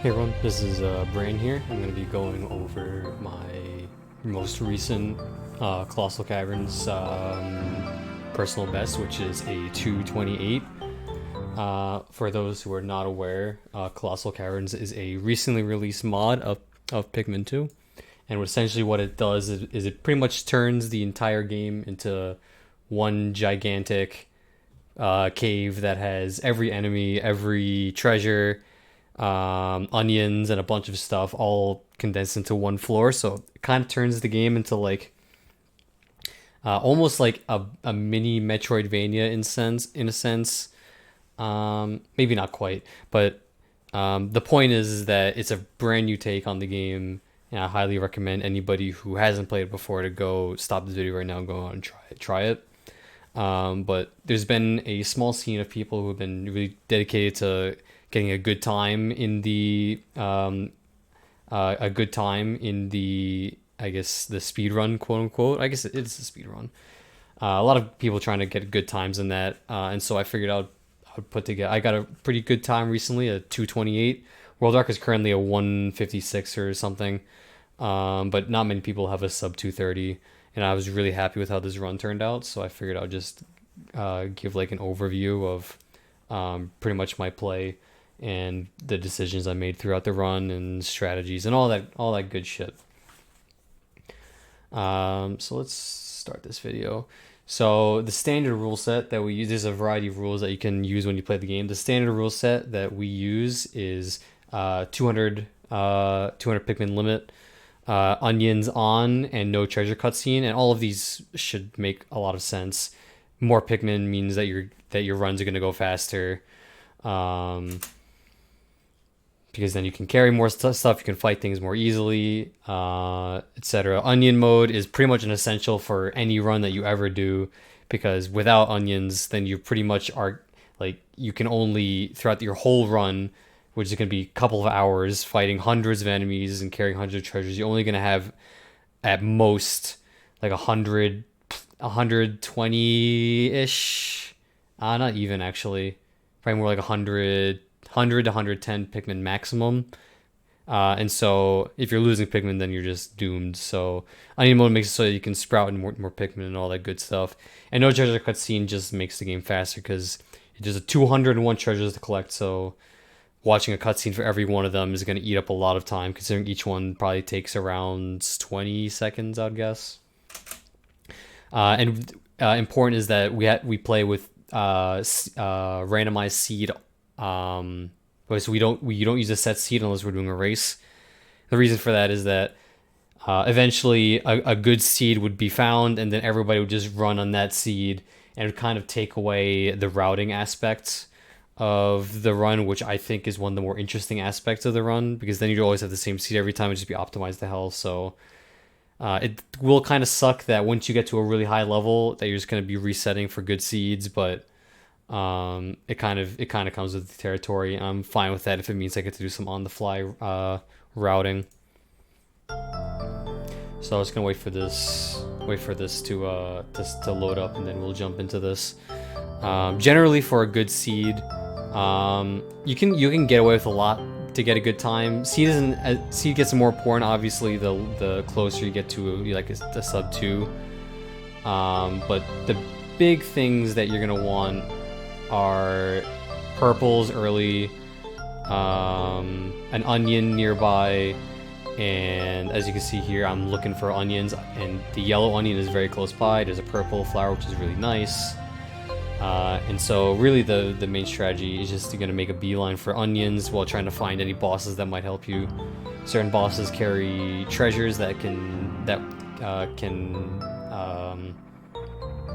Hey everyone, this is Bran here. I'm going to be going over my most recent Colossal Caverns personal best, which is a 228. For those who are not aware, Colossal Caverns is a recently released mod of Pikmin 2. And essentially what it does is it pretty much turns the entire game into one gigantic cave that has every enemy, every treasure, onions, and a bunch of stuff all condensed into one floor. So it kind of turns the game into like almost like a mini Metroidvania in a sense. Maybe not quite, but the point is that it's a brand new take on the game, and I highly recommend anybody who hasn't played it before to go stop this video right now and go on and try it. But there's been a small scene of people who have been really dedicated to getting a good time in the I guess the speed run, quote unquote. I guess it's a speed run. A lot of people trying to get good times in that, and so I figured I'd put together. I got a pretty good time recently, a 228. World Record is currently a 156 or something, but not many people have a sub 230, and I was really happy with how this run turned out. So I figured I'll just give like an overview of pretty much my play and the decisions I made throughout the run and strategies and all that good shit. So let's start this video. So the standard rule set that we use, there's a variety of rules that you can use when you play the game. The standard rule set that we use is 200 Pikmin limit, onions on, and no treasure cutscene. And all of these should make a lot of sense. More Pikmin means that your runs are going to go faster. Because then you can carry more stuff, you can fight things more easily, etc. Onion mode is pretty much an essential for any run that you ever do, because without onions, then you pretty much are like you can only throughout your whole run, which is going to be a couple of hours fighting hundreds of enemies and carrying hundreds of treasures. You're only going to have at most like 120-ish. Not even actually, probably more like 100 to 110 Pikmin maximum. And so if you're losing Pikmin, then you're just doomed. So Onion mode makes it so that you can sprout and more Pikmin and all that good stuff. And no treasure cutscene just makes the game faster because there's a 201 treasures to collect. So watching a cutscene for every one of them is going to eat up a lot of time, considering each one probably takes around 20 seconds, I'd guess. And important is that we play with randomized seed. So you don't use a set seed unless we're doing a race. The reason for that is that eventually a good seed would be found, and then everybody would just run on that seed, and it would kind of take away the routing aspects of the run, which I think is one of the more interesting aspects of the run, because then you'd always have the same seed every time. It'd just be optimized to hell. So it will kind of suck that once you get to a really high level that you're just going to be resetting for good seeds, but it kind of comes with the territory. I'm fine with that if it means I get to do some on the fly routing. So I was gonna wait for this to load up, and then we'll jump into this. Generally, for a good seed, you can get away with a lot to get a good time. Seed gets more important, obviously, the closer you get to like a sub 2. But the big things that you're gonna want are purples early, an onion nearby, and as you can see here, I'm looking for onions, and the yellow onion is very close by. There's a purple flower, which is really nice. And so really the main strategy is just going to make a beeline for onions while trying to find any bosses that might help you. Certain bosses carry treasures that can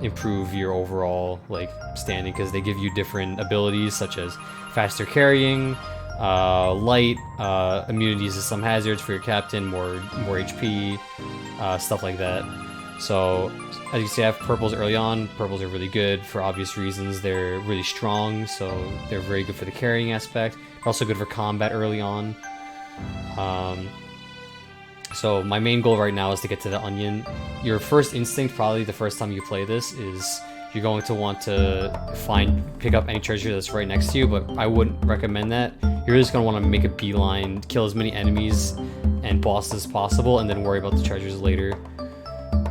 improve your overall like standing, because they give you different abilities such as faster carrying, light, immunities to some hazards for your captain, more HP, stuff like that. So as you can see, I have purples early on. Purples are really good for obvious reasons. They're really strong, so they're very good for the carrying aspect. They're also good for combat early on. So my main goal right now is to get to the onion. Your first instinct, probably the first time you play this, is you're going to want to pick up any treasure that's right next to you, but I wouldn't recommend that. you're just going to want to make a beeline, kill as many enemies and bosses as possible, and then worry about the treasures later.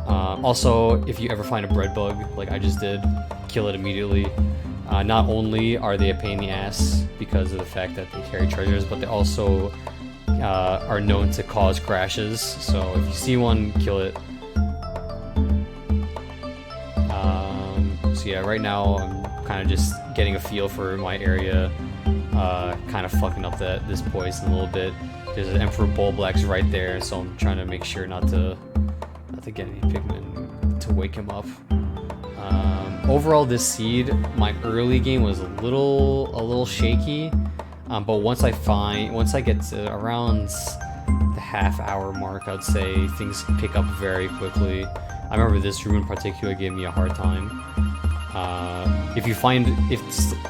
Also, if you ever find a bread bug, like I just did, kill it immediately. Not only are they a pain in the ass because of the fact that they carry treasures, but they also are known to cause crashes. So if you see one, kill it. So yeah, right now I'm kind of just getting a feel for my area, kind of fucking up this poison a little bit. There's an Emperor Bullblack's right there, so I'm trying to make sure not to get any Pikmin to wake him up. Overall, this seed, my early game was a little shaky, but once I get to around the half-hour mark, I'd say things pick up very quickly. I remember this room in particular gave me a hard time.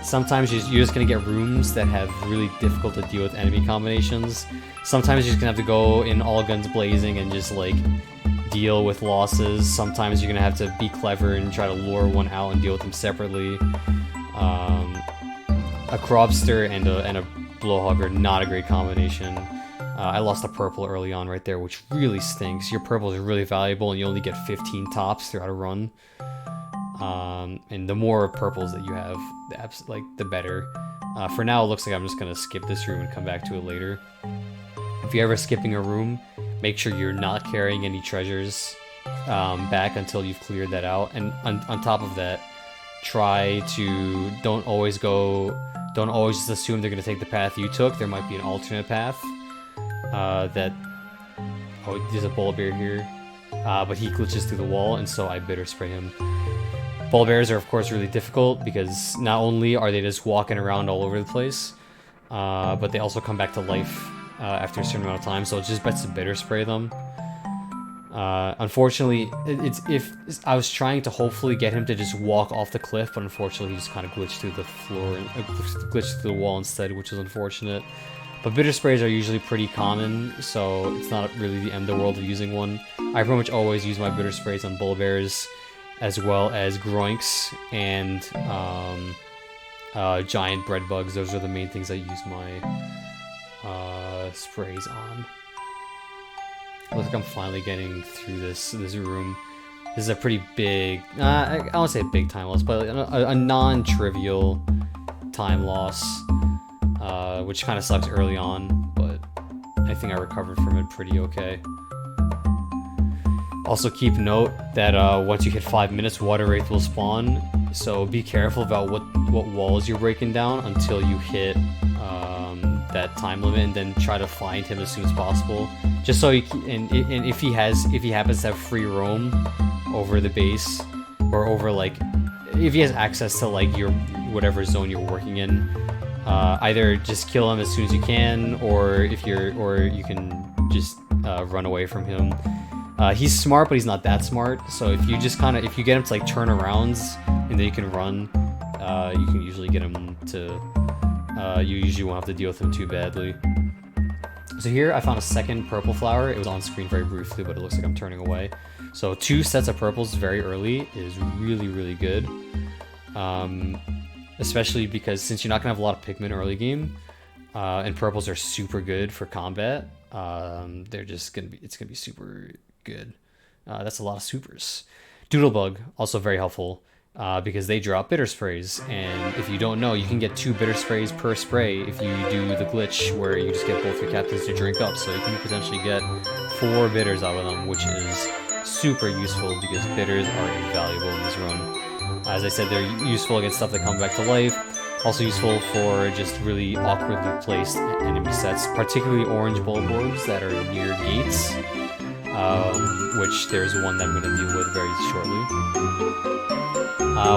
Sometimes you're just gonna get rooms that have really difficult to deal with enemy combinations. Sometimes you're just gonna have to go in all guns blazing and just like deal with losses. Sometimes you're gonna have to be clever and try to lure one out and deal with them separately. A Crobster and a Blowhugger, not a great combination. I lost a purple early on right there, which really stinks. Your purple is really valuable and you only get 15 tops throughout a run. And the more purples that you have, the better. For now, it looks like I'm just gonna skip this room and come back to it later. If you're ever skipping a room, make sure you're not carrying any treasures back until you've cleared that out. And on top of that, try to don't always just assume they're gonna take the path you took. There might be an alternate path. Oh, there's a Bullbear here, but he glitches through the wall, and so I bitter spray him. Bullbears are of course really difficult because not only are they just walking around all over the place, but they also come back to life after a certain amount of time, so it's just best to bitter spray them. Unfortunately, I was trying to hopefully get him to just walk off the cliff, but unfortunately he just kind of glitched through the floor, glitched through the wall instead, which is unfortunate. But bitter sprays are usually pretty common, so it's not really the end of the world of using one. I pretty much always use my bitter sprays on Bullbears, as well as Groinks and giant bread bugs. Those are the main things I use my sprays on. Looks like I'm finally getting through this room. This is a pretty big, I won't say a big time loss, but a non-trivial time loss, which kind of sucks early on, but I think I recovered from it pretty okay. Also keep note that once you hit 5 minutes, Water Wraith will spawn, so be careful about what walls you're breaking down until you hit that time limit, and then try to find him as soon as possible. Just so you can, and if he happens to have free roam over the base, or over if he has access to your whatever zone you're working in, either just kill him as soon as you can, or you can just run away from him. He's smart, but he's not that smart. So if you get him to turn arounds and then you can run, you can usually get him to. You usually won't have to deal with him too badly. So here I found a second purple flower. It was on screen very briefly, but it looks like I'm turning away. So 2 sets of purples very early is really, really good. Especially because since you're not gonna have a lot of Pikmin early game, and purples are super good for combat, it's gonna be super good. That's a lot of supers. Doodlebug, also very helpful, because they drop bitter sprays, and if you don't know, you can get 2 bitter sprays per spray if you do the glitch where you just get both your captains to drink up, so you can potentially get 4 bitters out of them, which is super useful because bitters are invaluable in this run. As I said, they're useful against stuff that come back to life, also useful for just really awkwardly placed enemy sets, particularly orange bulborbs that are near gates, which there's one that I'm going to deal with very shortly.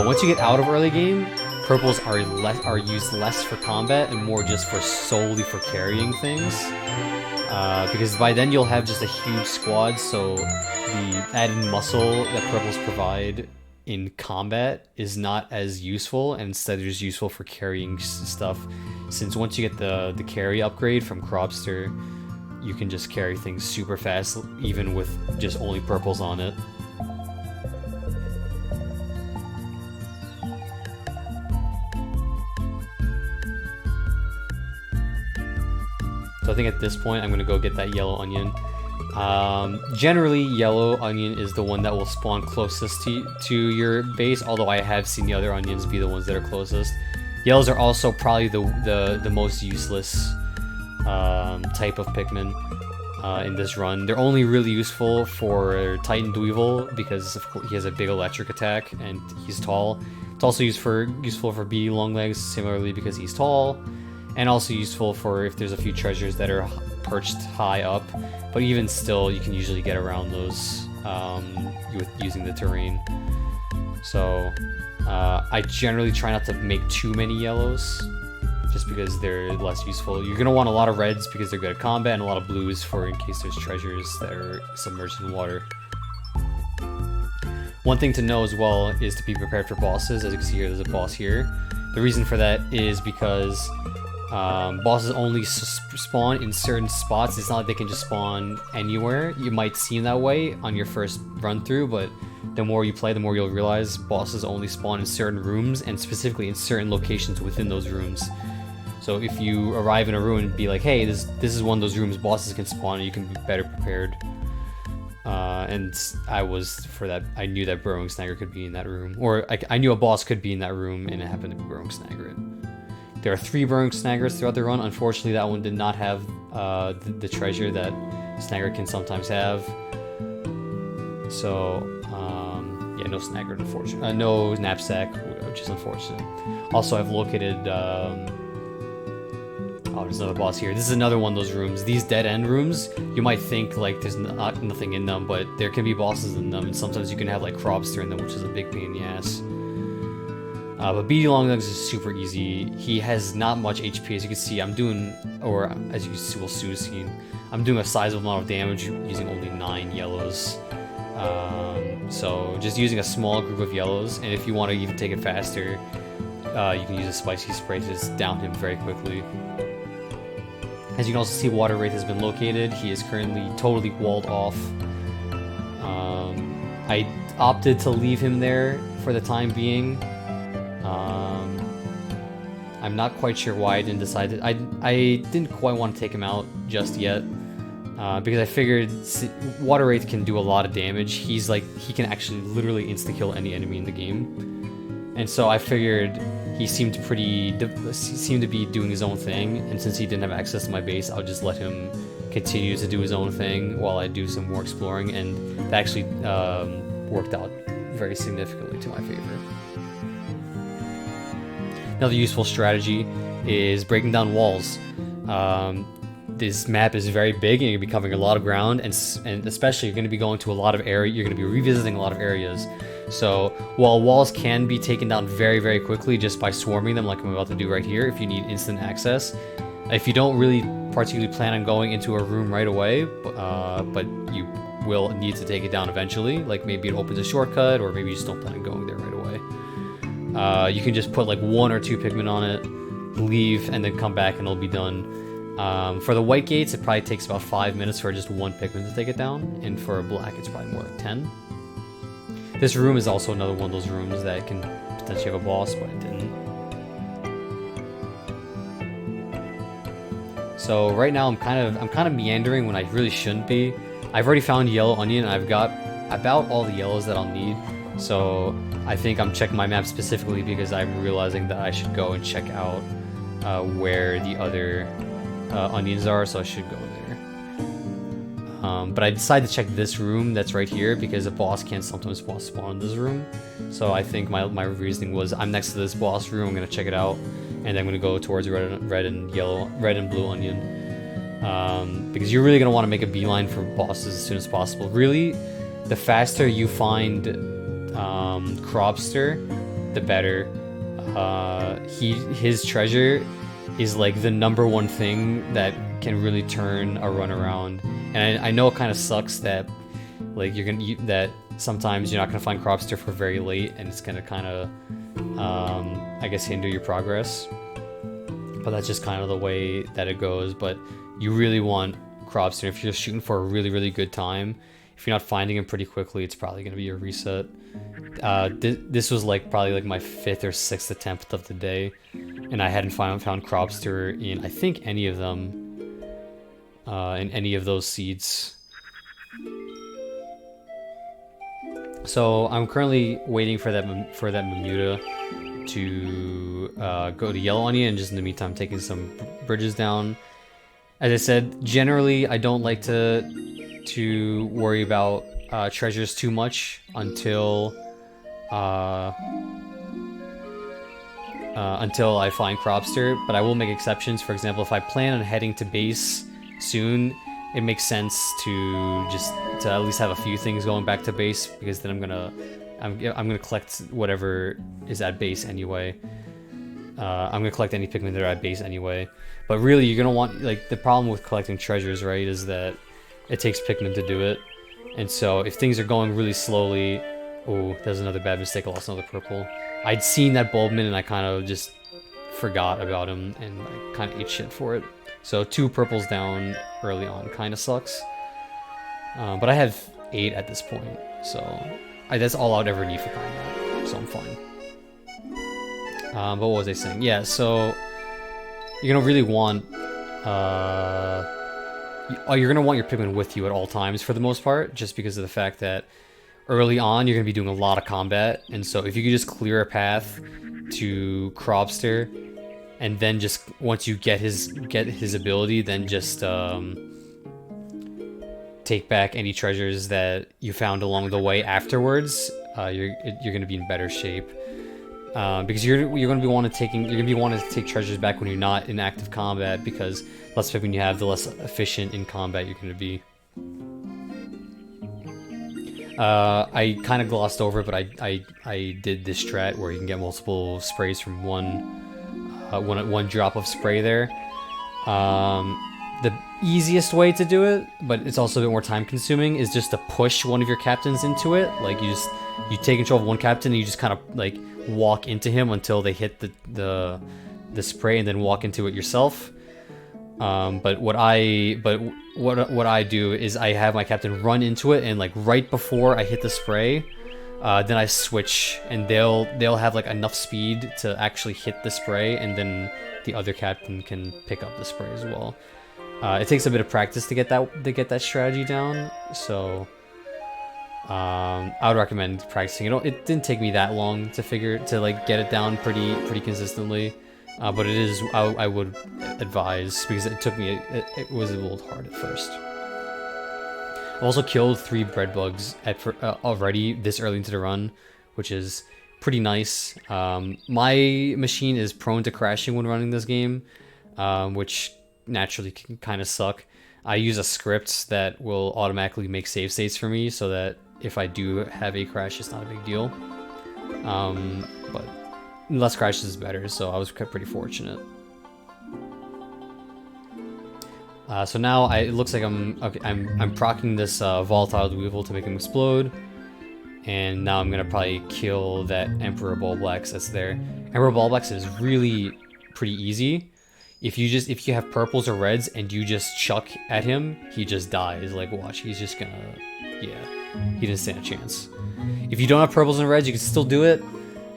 Once you get out of early game, purples are used less for combat and more just solely for carrying things. Because by then you'll have just a huge squad, so the added muscle that purples provide in combat is not as useful, and instead they're just useful for carrying stuff. Since once you get the carry upgrade from Crobster, you can just carry things super fast, even with just only purples on it. So I think at this point I'm gonna go get that yellow onion. Generally, yellow onion is the one that will spawn closest to your base, although I have seen the other onions be the ones that are closest. Yellows are also probably the most useless type of Pikmin in this run. They're only really useful for Titan Dweevil because of course he has a big electric attack and he's tall. It's also useful for B Longlegs similarly because he's tall, and also useful for if there's a few treasures that are perched high up. But even still, you can usually get around those with using the terrain. So I generally try not to make too many yellows, just because they're less useful. You're gonna want a lot of reds because they're good at combat, and a lot of blues for in case there's treasures that are submerged in water. One thing to know as well is to be prepared for bosses. As you can see here, there's a boss here. The reason for that is because bosses only spawn in certain spots. It's not like they can just spawn anywhere. You might seem that way on your first run through, but the more you play, the more you'll realize bosses only spawn in certain rooms, and specifically in certain locations within those rooms. So if you arrive in a room and be like, hey, this is one of those rooms bosses can spawn, and you can be better prepared. And I knew that Burrowing Snagger could be in that room, or I knew a boss could be in that room, and it happened to be Burrowing Snagger. There are 3 Burrowing Snaggers throughout the run. Unfortunately, that one did not have the treasure that Snagger can sometimes have. So, yeah, no Snagger, unfortunately. No knapsack, which is unfortunate. Also, I've located... oh, there's another boss here. This is another one of those rooms. These dead-end rooms, you might think, like, there's nothing in them, but there can be bosses in them, and sometimes you can have, like, Crobster in them, which is a big pain in the ass. But BD Longlegs is super easy. He has not much HP, as you can see. I'm doing, or as you will soon see, I'm doing a sizable amount of damage using only 9 yellows. So just using a small group of yellows, and if you want to even take it faster, you can use a spicy spray to just down him very quickly. As you can also see, Water Wraith has been located. He is currently totally walled off. I opted to leave him there for the time being. I'm not quite sure why I didn't decide to. I didn't quite want to take him out just yet, because I figured Water Wraith can do a lot of damage. He can actually literally insta-kill any enemy in the game, and so I figured he seemed to be doing his own thing, and since he didn't have access to my base, I'll just let him continue to do his own thing while I do some more exploring, and that actually worked out very significantly to my favor. Another useful strategy is breaking down walls. This map is very big, and you're going to be covering a lot of ground, and especially you're going to be going to a lot of area. You're going to be revisiting a lot of areas. So while walls can be taken down very, very quickly just by swarming them, like I'm about to do right here, if you need instant access, if you don't really particularly plan on going into a room right away, but you will need to take it down eventually, like maybe it opens a shortcut, or maybe you just don't plan on going there right away. You can just put like 1 or 2 Pikmin on it, leave, and then come back and it'll be done. For the white gates, it probably takes about 5 minutes for just 1 Pikmin to take it down, and for black, it's probably more like 10. This room is also another one of those rooms that can potentially have a boss, but it didn't. So right now I'm kind of meandering when I really shouldn't be. I've already found yellow onion, and I've got about all the yellows that I'll need. So I think I'm checking my map specifically because I'm realizing that I should go and check out where the other onions are, so I should go there. But I decided to check this room that's right here because a boss can sometimes spawn in this room. So I think my reasoning was I'm next to this boss room, I'm going to check it out, and then I'm going to go towards red and blue onion. Because you're really going to want to make a beeline for bosses as soon as possible. Really, the faster you find Crobster, the better. His treasure is like the #1 thing that can really turn a run around. And I know it kind of sucks that like that sometimes you're not gonna find Crobster for very late, and it's gonna kind of I guess hinder your progress. But that's just kind of the way that it goes. But you really want Crobster if you're shooting for a really, really good time. If you're not finding him pretty quickly, it's probably gonna be a reset. This was probably my 5th or 6th attempt of the day, and I hadn't found Crobster in I think any of them. in any of those seeds. So I'm currently waiting for that Mamuta to go to Yellow Onion, and just in the meantime taking some bridges down. As I said, generally I don't like to worry about treasures too much until I find Cropster, but I will make exceptions. For example, if I plan on heading to base soon, it makes sense to at least have a few things going back to base, because then I'm gonna collect whatever is at base anyway. I'm gonna collect any Pikmin that are at base anyway. But really, you're gonna want, like, the problem with collecting treasures, right, is that it takes Pikmin to do it. And so if things are going really slowly, oh, there's another bad mistake. I lost another purple. I'd seen that Bulbmin and I kind of just forgot about him and I kind of ate shit for it. So 2 purples down early on kind of sucks. But I have 8 at this point, so that's all I would ever need for combat, so I'm fine. But what was I saying? Yeah, so you're gonna really want you're gonna want your Pikmin with you at all times for the most part, just because of the fact that early on you're gonna be doing a lot of combat, and so if you could just clear a path to Cropster, and then just once you get his ability, then just take back any treasures that you found along the way afterwards, you're gonna be in better shape. Because you're gonna be wanting to take treasures back when you're not in active combat, because the less Pikmin you have, the less efficient in combat you're gonna be. I kind of glossed over it, but I did this strat where you can get multiple sprays from one drop of spray there. The easiest way to do it, but it's also a bit more time consuming, is just to push one of your captains into it. Like you take control of one captain and you just kind of like walk into him until they hit the spray, and then walk into it yourself. But what I do is I have my captain run into it, and like right before I hit the spray, then I switch, and they'll have like enough speed to actually hit the spray, and then the other captain can pick up the spray as well. It takes a bit of practice to get that strategy down, so I would recommend practicing. It didn't take me that long to get it down pretty consistently, but it is I would advise, because it took me it was a little hard at first. I've also killed 3 bread bugs already this early into the run, which is pretty nice. My machine is prone to crashing when running this game, which naturally can kind of suck. I use a script that will automatically make save states for me, so that if I do have a crash, it's not a big deal. But less crashes is better, so I was pretty fortunate. So now it looks like I'm proccing this volatile Weevil to make him explode, and now I'm gonna probably kill that Emperor Bulblax that's there. Emperor Bulblax is really pretty easy. If you have purples or reds and you just chuck at him, he just dies. Like, watch, he's just gonna, yeah, he didn't stand a chance. If you don't have purples and reds, you can still do it,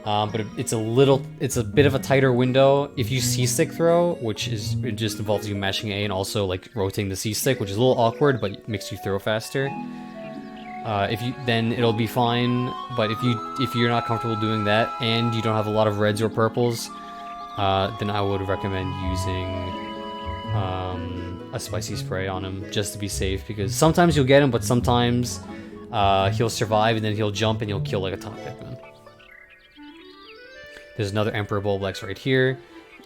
but it's a bit of a tighter window. If you C-stick throw, it just involves you mashing A and also like rotating the C-stick, which is a little awkward, but it makes you throw faster. Then it'll be fine. But if you're not comfortable doing that and you don't have a lot of reds or purples, then I would recommend using a spicy spray on him, just to be safe, because sometimes you'll get him, but sometimes he'll survive and then he'll jump and he'll kill like a top Pikmin. There's another Emperor Bulblax right here,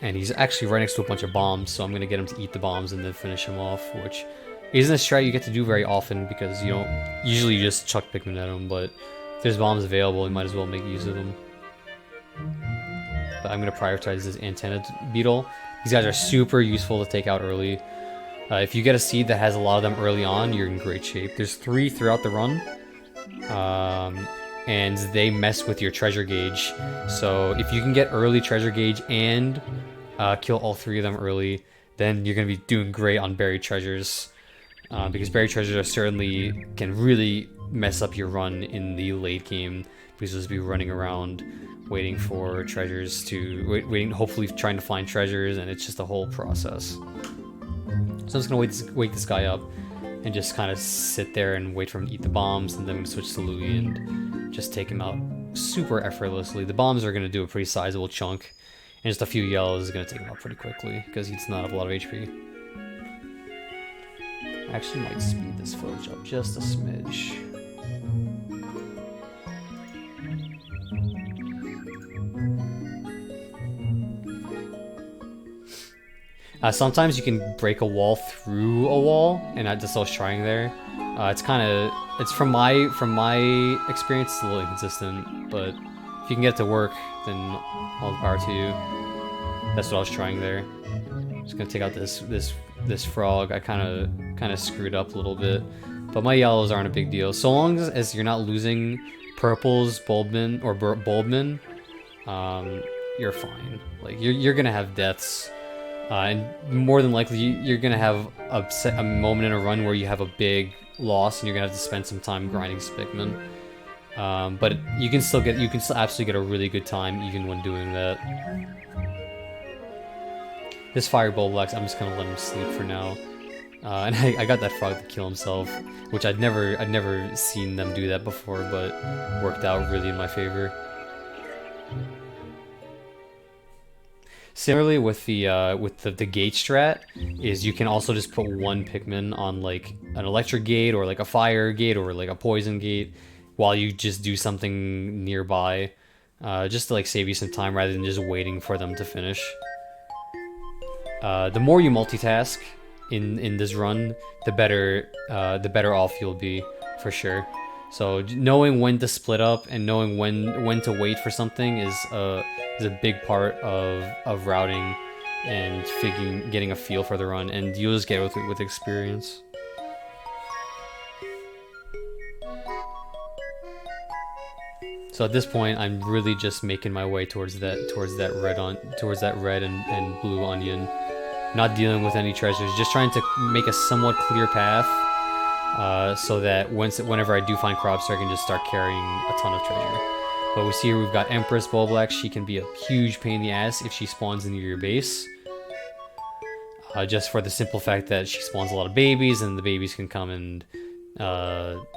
and he's actually right next to a bunch of bombs, so I'm going to get him to eat the bombs and then finish him off, which isn't a strat you get to do very often, because you don't usually just chuck Pikmin at him, but if there's bombs available, you might as well make use of them. But I'm going to prioritize this Antenna Beetle. These guys are super useful to take out early. If you get a seed that has a lot of them early on, you're in great shape. There's 3 throughout the run, and they mess with your treasure gauge. So if you can get early treasure gauge and kill all 3 of them early, then you're going to be doing great on buried treasures. Because buried treasures can really mess up your run in the late game, because you'll just be running around waiting for treasures hopefully trying to find treasures, and it's just a whole process. So I'm just gonna wake this guy up and just kind of sit there and wait for him to eat the bombs, and then I'm gonna switch to Louis and just take him out super effortlessly. The bombs are gonna do a pretty sizable chunk, and just a few yellows is gonna take him out pretty quickly because he does not have a lot of HP. I actually might speed this footage up just a smidge. Sometimes you can break a wall through a wall, and that's what I was trying there. It's from my experience, it's a little inconsistent, but if you can get it to work, then all the power to you. That's what I was trying there. Just gonna take out this frog. I kind of screwed up a little bit, but my yellows aren't a big deal so long as you're not losing purples, bulbmin, or bulbmin. You're fine. Like you're gonna have deaths. And more than likely, you're gonna have a moment in a run where you have a big loss, and you're gonna have to spend some time grinding Pikmin. But you can still absolutely get a really good time even when doing that. This fire Bulblax, I'm just gonna let him sleep for now. And I got that frog to kill himself, which I'd never seen them do that before, but worked out really in my favor. Similarly with the gate strat, is you can also just put one Pikmin on like an electric gate or like a fire gate or like a poison gate while you just do something nearby, just to like save you some time rather than just waiting for them to finish. The more you multitask in this run, the better off you'll be, for sure. So knowing when to split up and knowing when to wait for something is a big part of routing and getting a feel for the run, and you'll just get with experience. So at this point, I'm really just making my way towards that red and blue onion, not dealing with any treasures, just trying to make a somewhat clear path. So that whenever I do find crops, I can just start carrying a ton of treasure. But we see here we've got Empress Bulblax. She can be a huge pain in the ass if she spawns near your base. Just for the simple fact that she spawns a lot of babies, and the babies can come and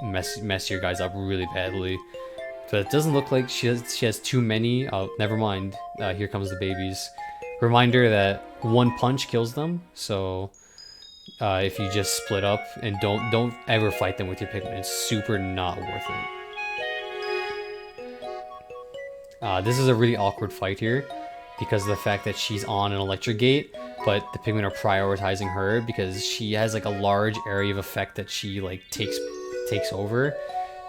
mess your guys up really badly. But it doesn't look like she has too many. Oh, never mind. Here comes the babies. Reminder that one punch kills them, so if you just split up and don't ever fight them with your Pikmin, it's super not worth it. This is a really awkward fight here because of the fact that she's on an electric gate, but the Pikmin are prioritizing her because she has like a large area of effect that she like takes over,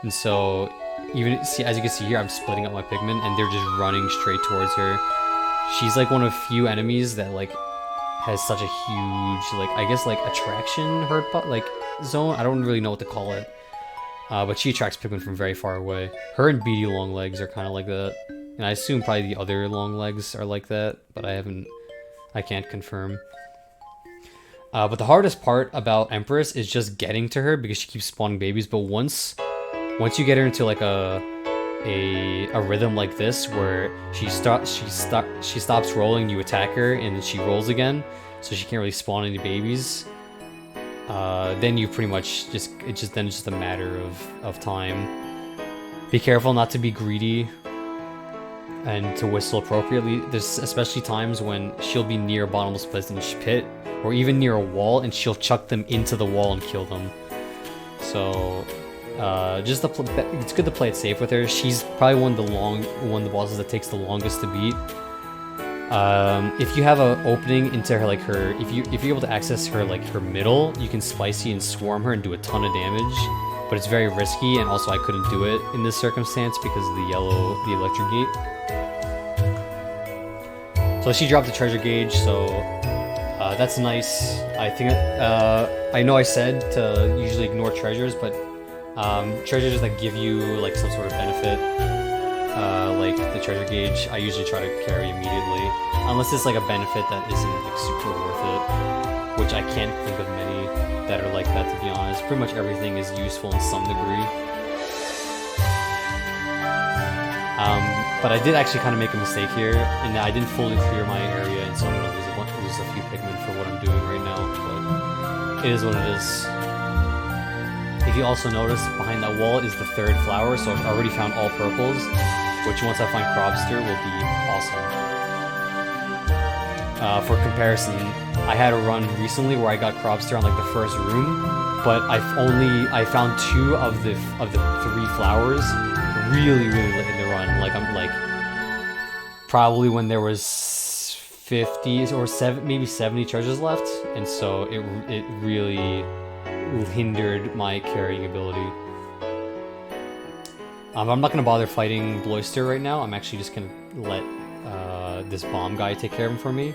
and so even as you can see here, I'm splitting up my Pikmin and they're just running straight towards her. She's like one of few enemies that like has such a huge, like, I guess, like, attraction zone. I don't really know what to call it. But she attracts Pikmin from very far away. Her and Beady Longlegs are kind of like that. And I assume probably the other Longlegs are like that, but I can't confirm. But the hardest part about Empress is just getting to her because she keeps spawning babies. But once you get her into like a rhythm like this where she stops rolling, you attack her, and then she rolls again, so she can't really spawn any babies. Then you pretty much it's just a matter of time. Be careful not to be greedy and to whistle appropriately. There's especially times when she'll be near a bottomless pit or even near a wall, and she'll chuck them into the wall and kill them. So it's good to play it safe with her. She's probably one of the bosses that takes the longest to beat. If you have an opening into her, if you're able to access her her middle, you can spicy and swarm her and do a ton of damage. But it's very risky, and also I couldn't do it in this circumstance because of the electric gate. So she dropped the treasure gauge, so that's nice. I think I know I said to usually ignore treasures, but treasures that give you like some sort of benefit, like the treasure gauge, I usually try to carry immediately, unless it's like a benefit that isn't like super worth it, which I can't think of many that are like that, to be honest. Pretty much everything is useful in some degree. But I did actually kind of make a mistake here, and I didn't fully clear my area, and so I'm gonna lose a few Pikmin for what I'm doing right now. But It is what it is. If you also notice, behind that wall is the third flower, so I've already found all purples, which once I find Crobster will be awesome. For comparison, I had a run recently where I got Crobster on like the first room, but I found 2 of the 3 flowers really late in the run. Like I'm like probably when there was 50 or maybe 70 treasures left, and so it really hindered my carrying ability. I'm not gonna bother fighting Bloister right now. I'm actually just gonna let this bomb guy take care of him for me.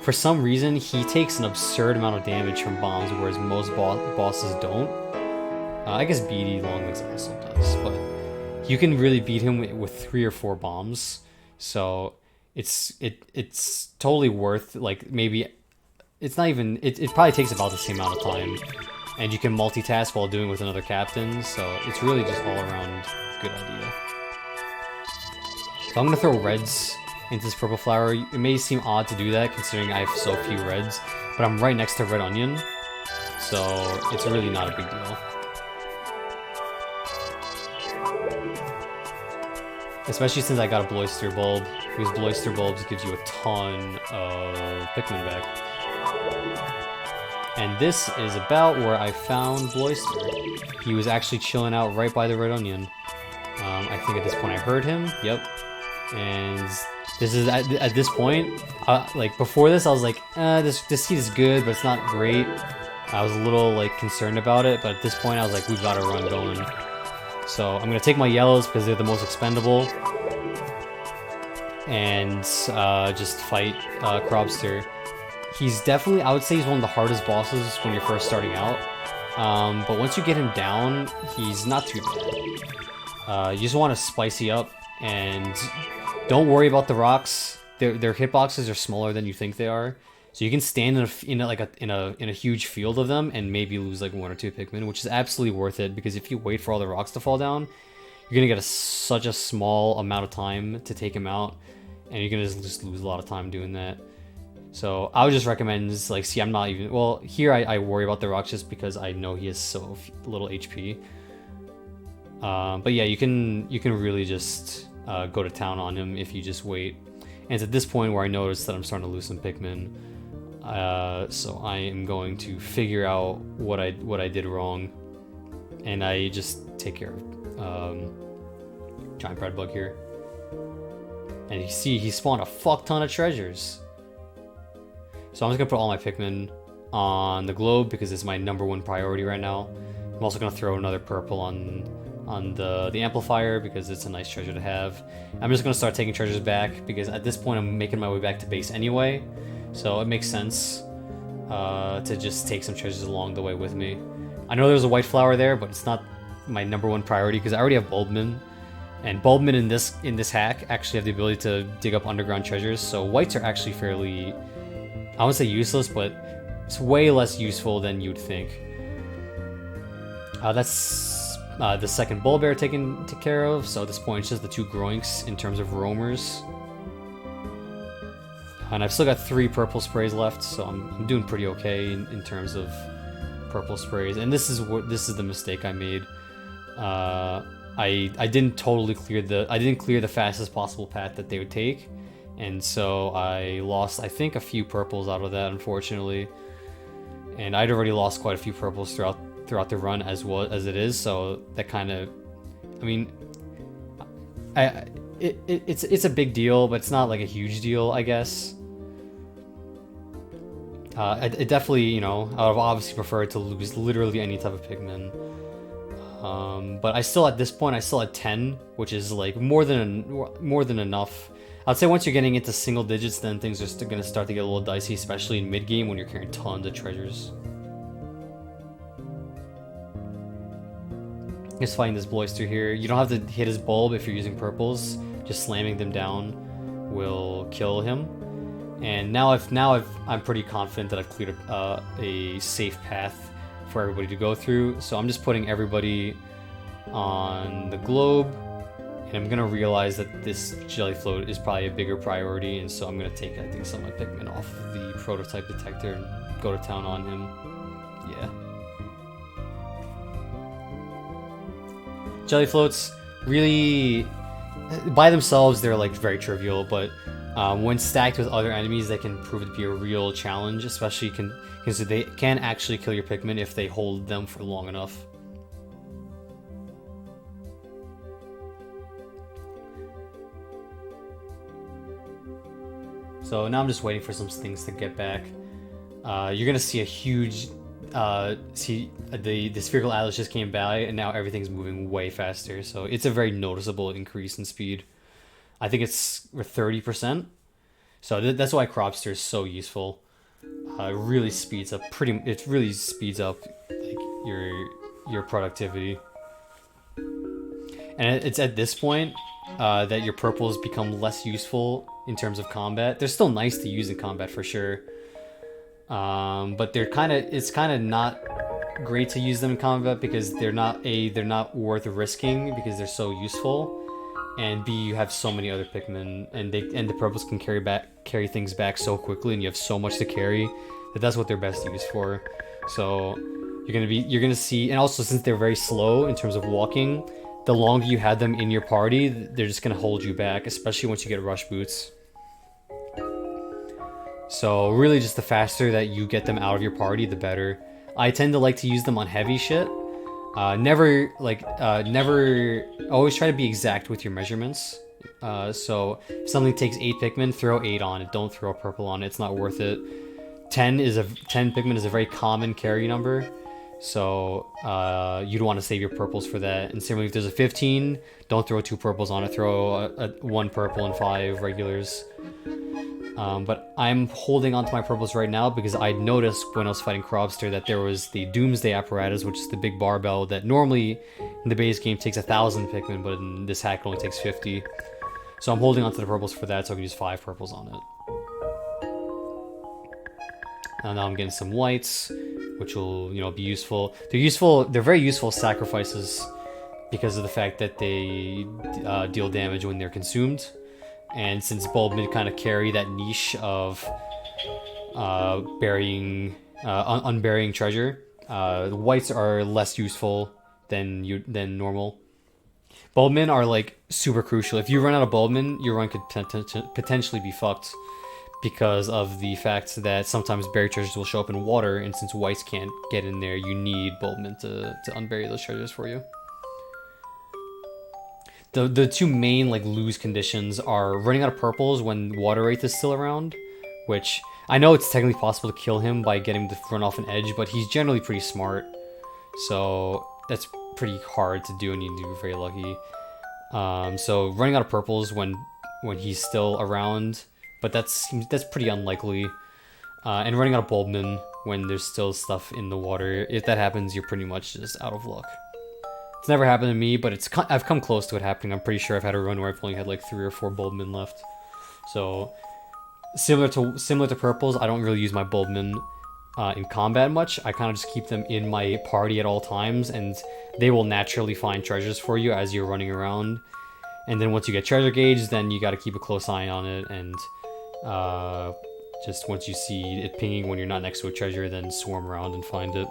For some reason, he takes an absurd amount of damage from bombs, whereas most bosses don't. I guess BD Longlegs also does, but you can really beat him with 3 or 4 bombs. So it's totally worth, like, maybe it's not even it probably takes about the same amount of time, and you can multitask while doing it with another captain. So it's really just all around good idea. So I'm gonna throw reds into this purple flower. It may seem odd to do that considering I have so few reds, but I'm right next to red onion, so it's really not a big deal. Especially since I got a Bloister Bulb, because Bloister Bulbs gives you a ton of Pikmin back. And this is about where I found Bloister. He was actually chilling out right by the red onion. I think at this point I heard him, yep. And this is at this point, like before this I was like, this seed is good, but it's not great. I was a little like concerned about it, but at this point I was like, we've got a run going. So I'm gonna take my yellows because they're the most expendable, and just fight Crobster. He's definitely, I would say he's one of the hardest bosses when you're first starting out. But once you get him down, he's not too bad. You just want to spicy up, and don't worry about the rocks. Their hitboxes are smaller than you think they are, so you can stand in a huge field of them and maybe lose like 1 or 2 Pikmin, which is absolutely worth it, because if you wait for all the rocks to fall down, you're gonna get such a small amount of time to take him out, and you're gonna just lose a lot of time doing that. So I would just recommend, like, see, I'm not even, well, here I worry about the rocks just because I know he has so little HP. But yeah, you can really just go to town on him if you just wait. And it's at this point where I notice that I'm starting to lose some Pikmin. So I am going to figure out what I did wrong, and I just take care of Giant Bread Bug here. And you see, he spawned a fuck ton of treasures. So I'm just gonna put all my Pikmin on the globe because it's my #1 priority right now. I'm also gonna throw another purple on the amplifier because it's a nice treasure to have. I'm just gonna start taking treasures back because at this point I'm making my way back to base anyway, so it makes sense to just take some treasures along the way with me. I know there's a white flower there, but it's not my #1 priority because I already have Bulbmin, and Bulbmin in this hack actually have the ability to dig up underground treasures. So whites are actually fairly, I wouldn't say useless, but it's way less useful than you'd think. That's the second Bulbear taken care of, so at this point it's just the 2 Groinks in terms of roamers. And I've still got 3 purple sprays left, so I'm doing pretty okay in terms of purple sprays. And this is the mistake I made. I didn't totally clear the fastest possible path that they would take, and so I lost, I think, a few purples out of that, unfortunately. And I'd already lost quite a few purples throughout the run as well as it is, so that kind of, I mean, it's a big deal, but it's not like a huge deal, I guess. It definitely, you know, I would have obviously preferred to lose literally any type of Pikmin. But I still, at this point, I still had 10, which is like more than enough. I'd say once you're getting into single digits, then things are going to start to get a little dicey, especially in mid-game when you're carrying tons of treasures. Just fighting this Bloister here. You don't have to hit his bulb if you're using purples. Just slamming them down will kill him. And now I'm pretty confident that I've cleared a safe path for everybody to go through. So I'm just putting everybody on the globe, and I'm gonna realize that this jelly float is probably a bigger priority, and so I'm gonna take, I think, some of my Pikmin off the prototype detector and go to town on him. Yeah. Jelly floats, really, by themselves, they're like very trivial, but when stacked with other enemies, they can prove to be a real challenge, especially because they can actually kill your Pikmin if they hold them for long enough. So now I'm just waiting for some things to get back. You're gonna see a huge, the spherical atlas just came by, and now everything's moving way faster. So it's a very noticeable increase in speed. I think it's 30%. So that's why Cropster is so useful. It really speeds up It really speeds up like your productivity. And it's at this point that your purples become less useful in terms of combat. They're still nice to use in combat for sure, but it's kind of not great to use them in combat because they're not worth risking because they're so useful, and B, you have so many other Pikmin, and the purples can carry things back so quickly, and you have so much to carry that's what they're best used for. So you're gonna see, and also since they're very slow in terms of walking, the longer you have them in your party, they're just gonna hold you back, especially once you get rush boots. So really just the faster that you get them out of your party, the better. I tend to like to use them on heavy shit. Never always try to be exact with your measurements. So if something takes 8 Pikmin, throw 8 on it. Don't throw a purple on it. It's not worth it. 10 Pikmin is a very common carry number. So you'd want to save your purples for that. And similarly, if there's a 15, don't throw 2 purples on it. Throw 1 purple and 5 regulars. But I'm holding on to my purples right now because I noticed when I was fighting Cropster that there was the Doomsday apparatus, which is the big barbell that normally in the base game takes 1,000 Pikmin, but in this hack it only takes 50. So I'm holding on to the purples for that, so I can use 5 purples on it. And now I'm getting some whites, which will, be useful. They're very useful sacrifices because of the fact that they deal damage when they're consumed. And since Bulbmin kind of carry that niche of unburying treasure, the whites are less useful than normal. Bulbmin are like super crucial. If you run out of Bulbmin, your run could potentially be fucked because of the fact that sometimes buried treasures will show up in water, and since whites can't get in there, you need Bulbmin to unbury those treasures for you. The two main lose conditions are running out of purples when Water Wraith is still around, which I know it's technically possible to kill him by getting him to run off an edge, but he's generally pretty smart, so that's pretty hard to do and you need to be very lucky. So running out of purples when he's still around, but that's pretty unlikely. And running out of Bulbmin when there's still stuff in the water, if that happens, you're pretty much just out of luck. It's never happened to me, but I've come close to it happening. I'm pretty sure I've had a run where I've only had 3 or 4 Bulbmin left. So similar to purples, I don't really use my Bulbmin in combat much. I kind of just keep them in my party at all times, and they will naturally find treasures for you as you're running around. And then once you get treasure gauge, then you got to keep a close eye on it, and just once you see it pinging when you're not next to a treasure, then swarm around and find it.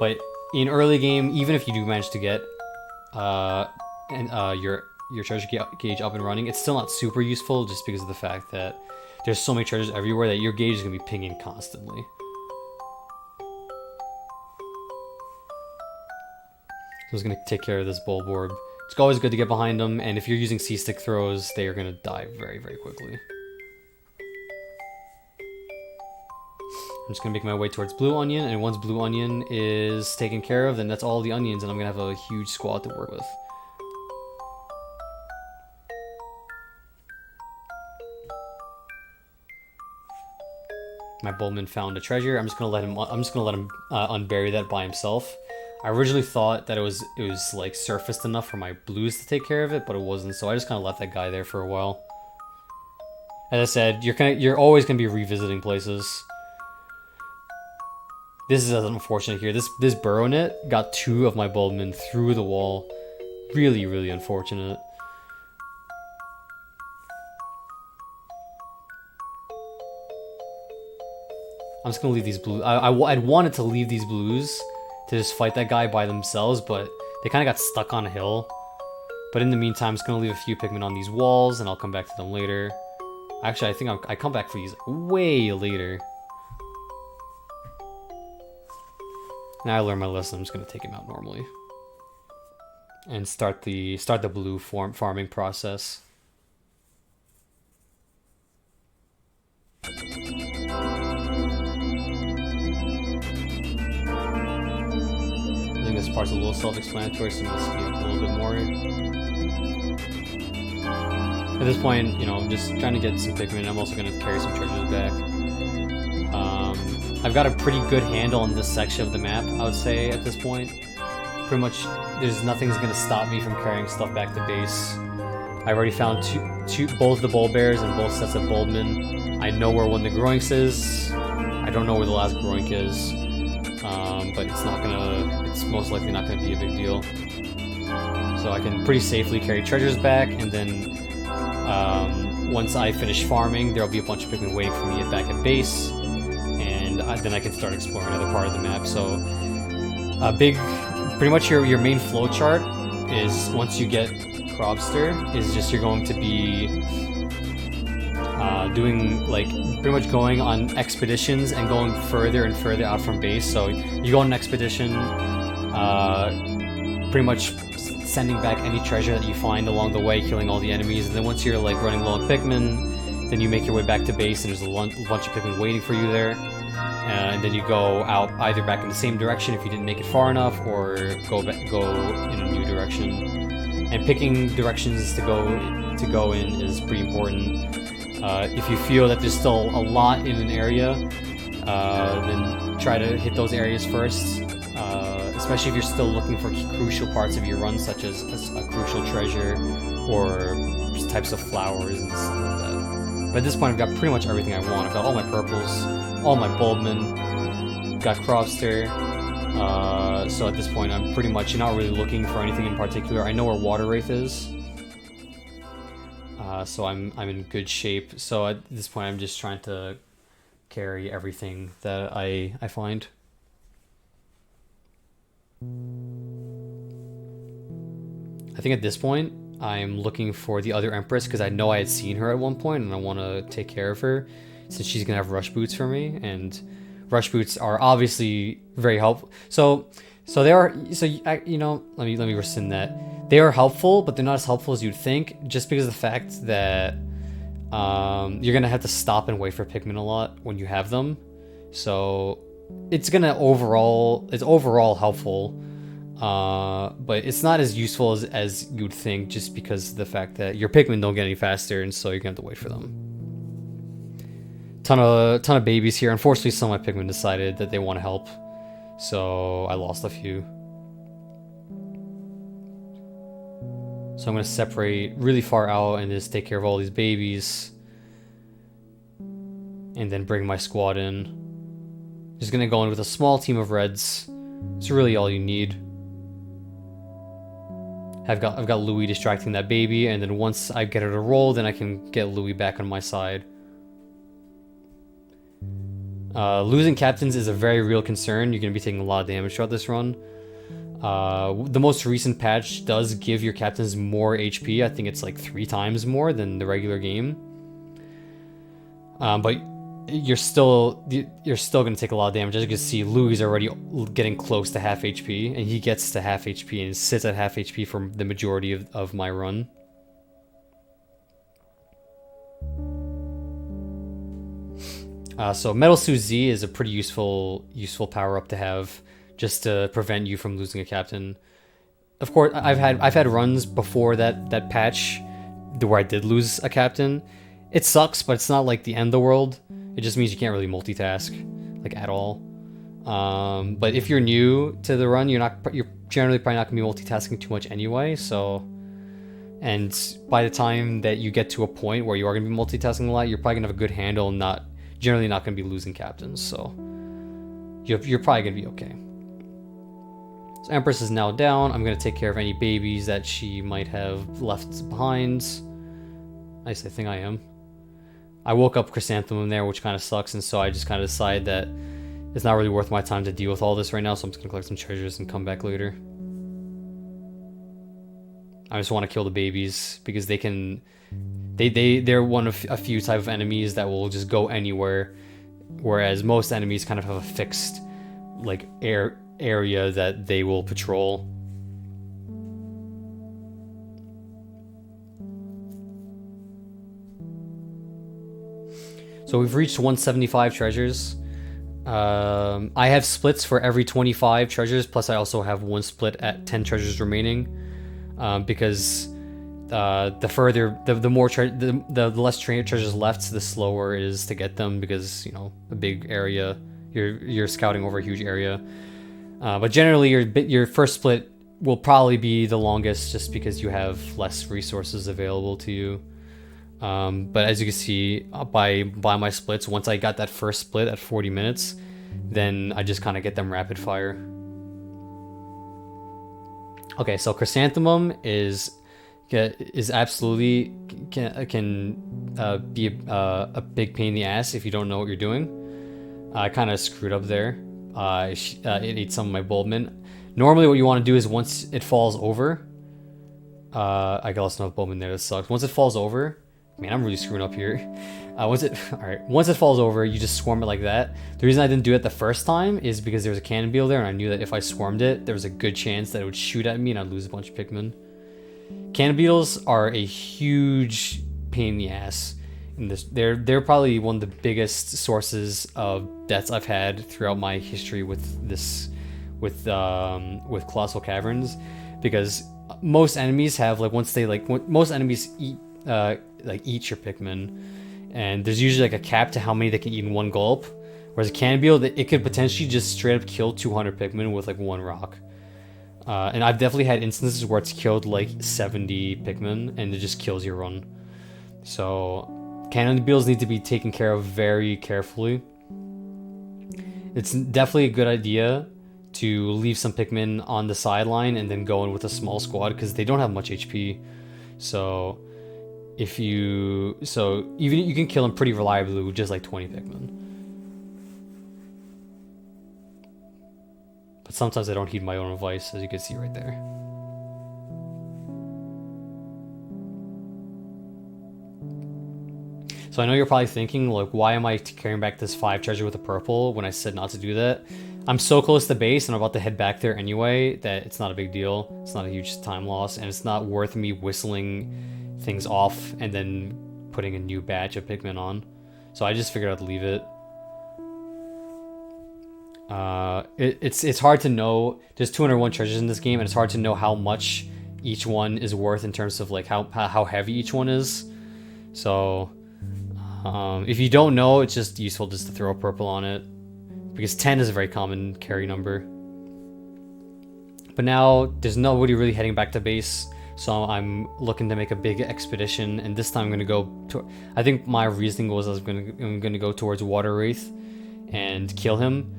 But in early game, even if you do manage to get your treasure gauge up and running, it's still not super useful just because of the fact that there's so many treasures everywhere that your gauge is going to be pinging constantly. So I'm just going to take care of this Bulborb. It's always good to get behind them, and if you're using C-stick throws, they are going to die very, very quickly. I'm just going to make my way towards Blue Onion, and once Blue Onion is taken care of, then that's all the onions, and I'm going to have a huge squad to work with. My Bulbmin found a treasure. I'm just going to let him unbury that by himself. I originally thought that it was surfaced enough for my blues to take care of it, but it wasn't, so I just kind of left that guy there for a while. As I said, you're always going to be revisiting places. This is unfortunate here. This burrow net got 2 of my Bulbmin through the wall. Really, really unfortunate. I'm just gonna leave these blues. I'd wanted to leave these blues to just fight that guy by themselves, but They kind of got stuck on a hill. But in the meantime, I'm just going to leave a few Pikmin on these walls, and I'll come back to them later. Actually, I think I come back for these way later. Now I learned my lesson. I'm just going to take him out normally. And start the blue farming process. I think this part's a little self-explanatory, so I'm going to speed up a little bit more. At this point, you know, I'm just trying to get some Pikmin. I'm also going to carry some treasures back. I've got a pretty good handle on this section of the map, I would say, at this point. Pretty much, there's nothing's going to stop me from carrying stuff back to base. I've already found both the Bull Bears and both sets of Bulbmin. I know where one of the Groinks is. I don't know where the last Groink is. But it's most likely not gonna be a big deal. So I can pretty safely carry treasures back, and then once I finish farming, there'll be a bunch of Pikmin waiting for me back at base, and then I can start exploring another part of the map. So pretty much your main flow chart is, once you get Crobster, is just you're going to be doing, like, pretty much going on expeditions and going further and further out from base. So you go on an expedition, pretty much sending back any treasure that you find along the way, killing all the enemies, and then once you're like running low on Pikmin, then you make your way back to base and there's a bunch of Pikmin waiting for you there. And then you go out either back in the same direction if you didn't make it far enough, or go in a new direction. And picking directions to go in is pretty important. If you feel that there's still a lot in an area, then try to hit those areas first, especially if you're still looking for crucial parts of your run, such as a crucial treasure or types of flowers and stuff like that. But at this point, I've got pretty much everything I want. I've got all my purples, all my Bulbmin, got Crobster, so at this point I'm pretty much not really looking for anything in particular. I know where Water Wraith is. So I'm in good shape. So at this point, I'm just trying to carry everything that I find. I think at this point, I'm looking for the other Empress, because I know I had seen her at one point, and I want to take care of her, since she's gonna have Rush Boots for me, and Rush Boots are obviously very helpful. So they are. So you know, let me rescind that. They are helpful, but they're not as helpful as you'd think, just because of the fact that you're gonna have to stop and wait for Pikmin a lot when you have them. So it's overall helpful, but it's not as useful as you'd think, just because of the fact that your Pikmin don't get any faster, and so you're gonna have to wait for them. Ton of babies here. Unfortunately, some of my Pikmin decided that they want to help, so I lost a few. So I'm going to separate really far out and just take care of all these babies. And then bring my squad in. Just going to go in with a small team of reds. It's really all you need. I've got Louie distracting that baby, and then once I get her to roll, then I can get Louie back on my side. Losing captains is a very real concern. You're going to be taking a lot of damage throughout this run. The most recent patch does give your captains more HP. I think it's like 3 times more than the regular game. But you're still going to take a lot of damage. As you can see, Louis is already getting close to half HP, and he gets to half HP and sits at half HP for the majority of my run. So Metal Suit Z is a pretty useful power up to have, just to prevent you from losing a captain. Of course, I've had runs before that patch where I did lose a captain. It sucks, but it's not like the end of the world. It just means you can't really multitask, like, at all. But if you're new to the run, you're generally probably not gonna be multitasking too much anyway. So, and by the time that you get to a point where you are gonna be multitasking a lot, you're probably gonna have a good handle and generally not gonna be losing captains. So you're probably gonna be okay. So Empress is now down. I'm gonna take care of any babies that she might have left behind. I think I am. I woke up Chrysanthemum there, which kind of sucks, and so I just kind of decided that it's not really worth my time to deal with all this right now, so I'm just gonna collect some treasures and come back later. I just want to kill the babies because they're one of a few type of enemies that will just go anywhere, whereas most enemies kind of have a fixed like area that they will patrol. So we've reached 175 treasures. I have splits for every 25 treasures, plus I also have one split at 10 treasures remaining, because the more the less treasures left, the slower it is to get them, because, you know, a big area, you're scouting over a huge area. But generally your first split will probably be the longest, just because you have less resources available to you. But as you can see by my splits, once I got that first split at 40 minutes, then I just kind of get them rapid fire. Okay, so Chrysanthemum is absolutely can be a big pain in the ass if you don't know what you're doing. I kind of screwed up there. It ate some of my Bulbmin. Normally what you want to do is once it falls over, I got lost enough Bulbmin there, that sucks. Once it falls over, man, I'm really screwing up here. Once it falls over, you just swarm it like that. The reason I didn't do it the first time is because there was a cannon beetle there, and I knew that if I swarmed it, there was a good chance that it would shoot at me and I'd lose a bunch of Pikmin. Cannon beetles are a huge pain in the ass. In this, they're probably one of the biggest sources of deaths I've had throughout my history with Colossal Caverns, because most enemies have most enemies eat your Pikmin, and there's usually like a cap to how many they can eat in one gulp, whereas a cannon beetle, it could potentially just straight up kill 200 Pikmin with like one rock. And I've definitely had instances where it's killed like 70 Pikmin and it just kills your run. So cannon beetles need to be taken care of very carefully. It's definitely a good idea to leave some Pikmin on the sideline and then go in with a small squad, because they don't have much HP. So even you can kill them pretty reliably with just like 20 Pikmin. But sometimes I don't heed my own advice, as you can see right there. So I know you're probably thinking, like, why am I carrying back this 5 treasure with a purple when I said not to do that? I'm so close to base and I'm about to head back there anyway that it's not a big deal. It's not a huge time loss, and it's not worth me whistling things off and then putting a new batch of Pikmin on. So I just figured I'd leave it. It's hard to know. There's 201 treasures in this game, and it's hard to know how much each one is worth in terms of like how heavy each one is. So if you don't know, it's just useful just to throw a purple on it, because 10 is a very common carry number. But now there's nobody really heading back to base, so I'm looking to make a big expedition, and this time I'm gonna go to, I think my reasoning was I'm gonna go towards Water Wraith and kill him.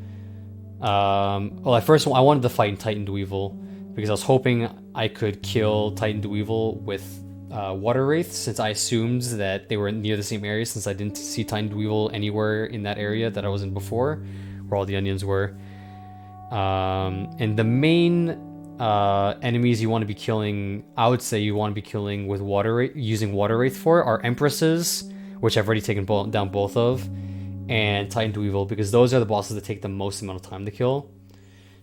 Well, at first I wanted to fight in Titan Dweevil, because I was hoping I could kill Titan Dweevil with Water Wraith, since I assumed that they were near the same area, since I didn't see Titan Dweevil anywhere in that area that I was in before, where all the onions were. And the main enemies you want to be killing, I would say you want to be killing with using Water Wraith for, are Empresses, which I've already taken down both of, and Titan Dweevil, because those are the bosses that take the most amount of time to kill.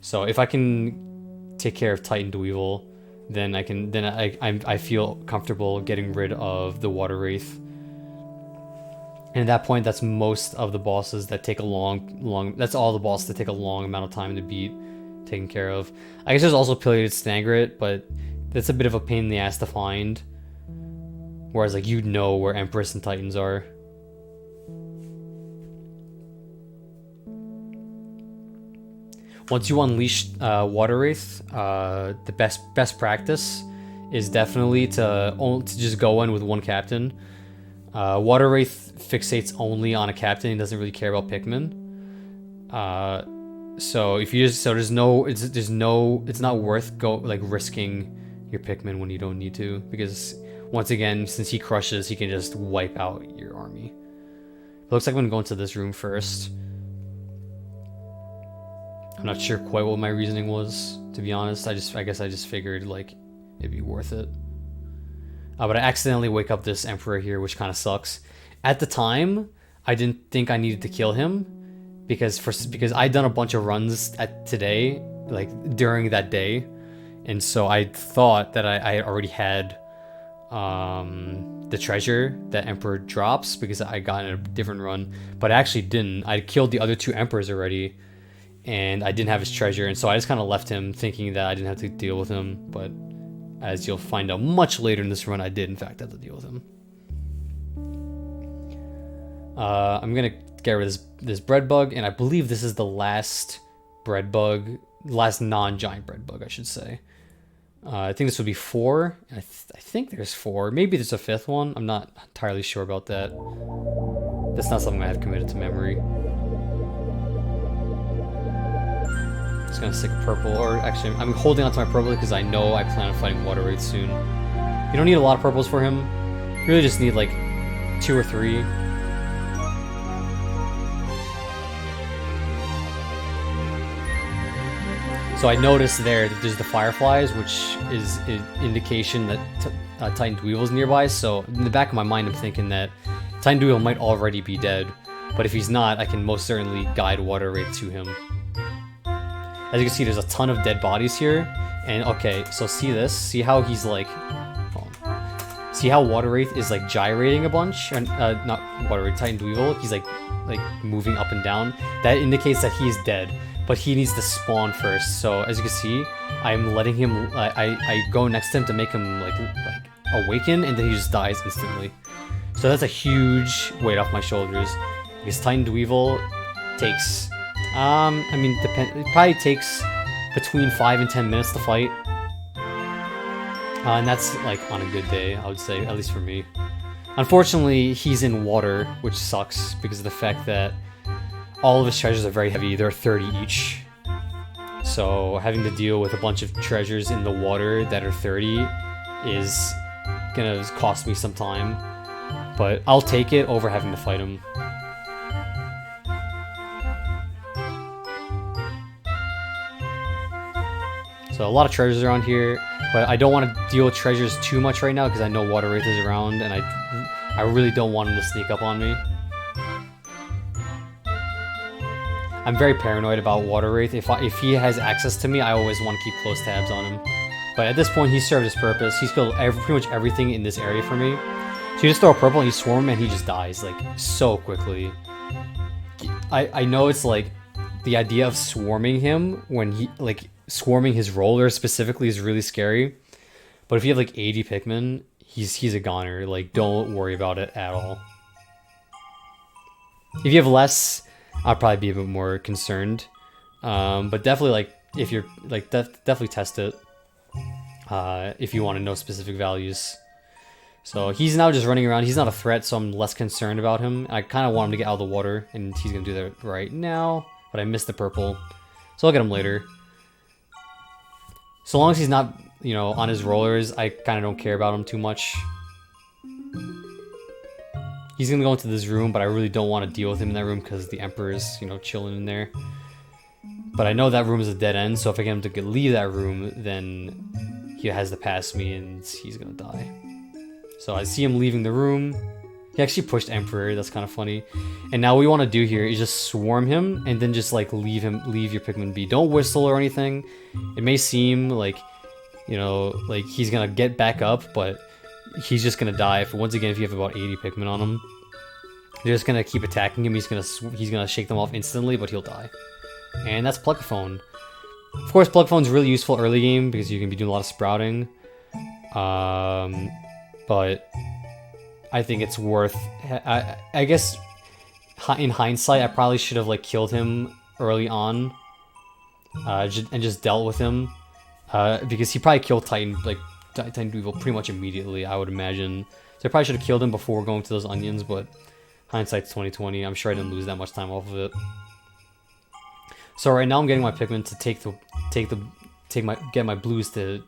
So if I can take care of Titan Dweevil, then I feel comfortable getting rid of the Water Wraith. And at that point, that's most of the bosses that take that's all the bosses that take a long amount of time to beat, taken care of. I guess there's also Pileated Snagret, but that's a bit of a pain in the ass to find. Whereas like you'd know where Empress and Titans are. Once you unleash Water Wraith, the best practice is definitely to just go in with one captain. Water Wraith fixates only on a captain and doesn't really care about Pikmin. So if you just it's not worth risking your Pikmin when you don't need to, because once again, since he crushes, he can just wipe out your army. It looks like I'm gonna go into this room first. I'm not sure quite what my reasoning was, to be honest. I guess I just figured like it'd be worth it. But I accidentally wake up this Emperor here, which kind of sucks. At the time, I didn't think I needed to kill him because I'd done a bunch of runs today, like during that day, and so I thought that I already had the treasure that Emperor drops because I got in a different run, but I actually didn't. I killed the other 2 Emperors already, and I didn't have his treasure, and so I just kind of left him thinking that I didn't have to deal with him, but as you'll find out much later in this run, I did in fact have to deal with him. I'm gonna get rid of this bread bug, and I believe this is the last bread bug, last non-giant bread bug, I should say. I think this would be 4. I think there's 4. Maybe there's a 5th one. I'm not entirely sure about that. That's not something I have committed to memory. Just gonna stick a purple, or actually, I'm holding onto my purple because I know I plan on fighting Water Wraith soon. You don't need a lot of purples for him. You really just need like 2 or 3. So I noticed there that there's the fireflies, which is an indication that Titan Dweevil's nearby. So in the back of my mind, I'm thinking that Titan Dweevil might already be dead. But if he's not, I can most certainly guide Water Wraith to him. As you can see, there's a ton of dead bodies here. And okay, so see this? See how he's like... See how Water Wraith is like gyrating a bunch? Or, not Water Wraith, Titan Dweevil. He's like moving up and down. That indicates that he's dead. But he needs to spawn first. So as you can see, I'm letting him... I go next to him to make him like awaken, and then he just dies instantly. So that's a huge weight off my shoulders. Because Titan Dweevil takes... I mean, it probably takes between 5 and 10 minutes to fight. And that's, like, on a good day, I would say, at least for me. Unfortunately, he's in water, which sucks, because of the fact that all of his treasures are very heavy. They're 30 each. So, having to deal with a bunch of treasures in the water that are 30 is gonna cost me some time. But I'll take it over having to fight him. So a lot of treasures around here, but I don't want to deal with treasures too much right now because I know Water Wraith is around, and I really don't want him to sneak up on me. I'm very paranoid about Water Wraith. If he has access to me, I always want to keep close tabs on him. But at this point, he's served his purpose. He's killed pretty much everything in this area for me. So you just throw a purple and you swarm him, and he just dies like so quickly. I know it's like the idea of swarming him when he like. Swarming his roller specifically is really scary, but if you have like 80 Pikmin, he's a goner. Like, don't worry about it at all. If you have less, I'd probably be a bit more concerned. But definitely, like, if you're like definitely test it if you want to know specific values. So he's now just running around. He's not a threat, so I'm less concerned about him. I kind of want him to get out of the water, and he's gonna do that right now. But I missed the purple, so I'll get him later. So long as he's not, you know, on his rollers, I kind of don't care about him too much. He's gonna go into this room, but I really don't want to deal with him in that room because the Emperor's, you know, chilling in there. But I know that room is a dead end, so if I get him to leave that room, then he has to pass me and he's gonna die. So I see him leaving the room. He actually pushed Emperor, that's kind of funny. And now what we want to do here is just swarm him and then just like leave your Pikmin be. Don't whistle or anything. It may seem like, you know, like he's gonna get back up, but he's just gonna die. Once again, if you have about 80 Pikmin on him, you're just gonna keep attacking him. He's gonna shake them off instantly, but he'll die. And that's Plugphone. Of course, Plugphone's really useful early game because you can be doing a lot of sprouting. But I think it's worth... I guess in hindsight, I probably should have like killed him early on and just dealt with him because he probably killed Titan Dweevil pretty much immediately, I would imagine. So I probably should have killed him before going to those onions, but hindsight's 2020. I'm sure I didn't lose that much time off of it. So right now I'm getting my Pikmin to get my blues to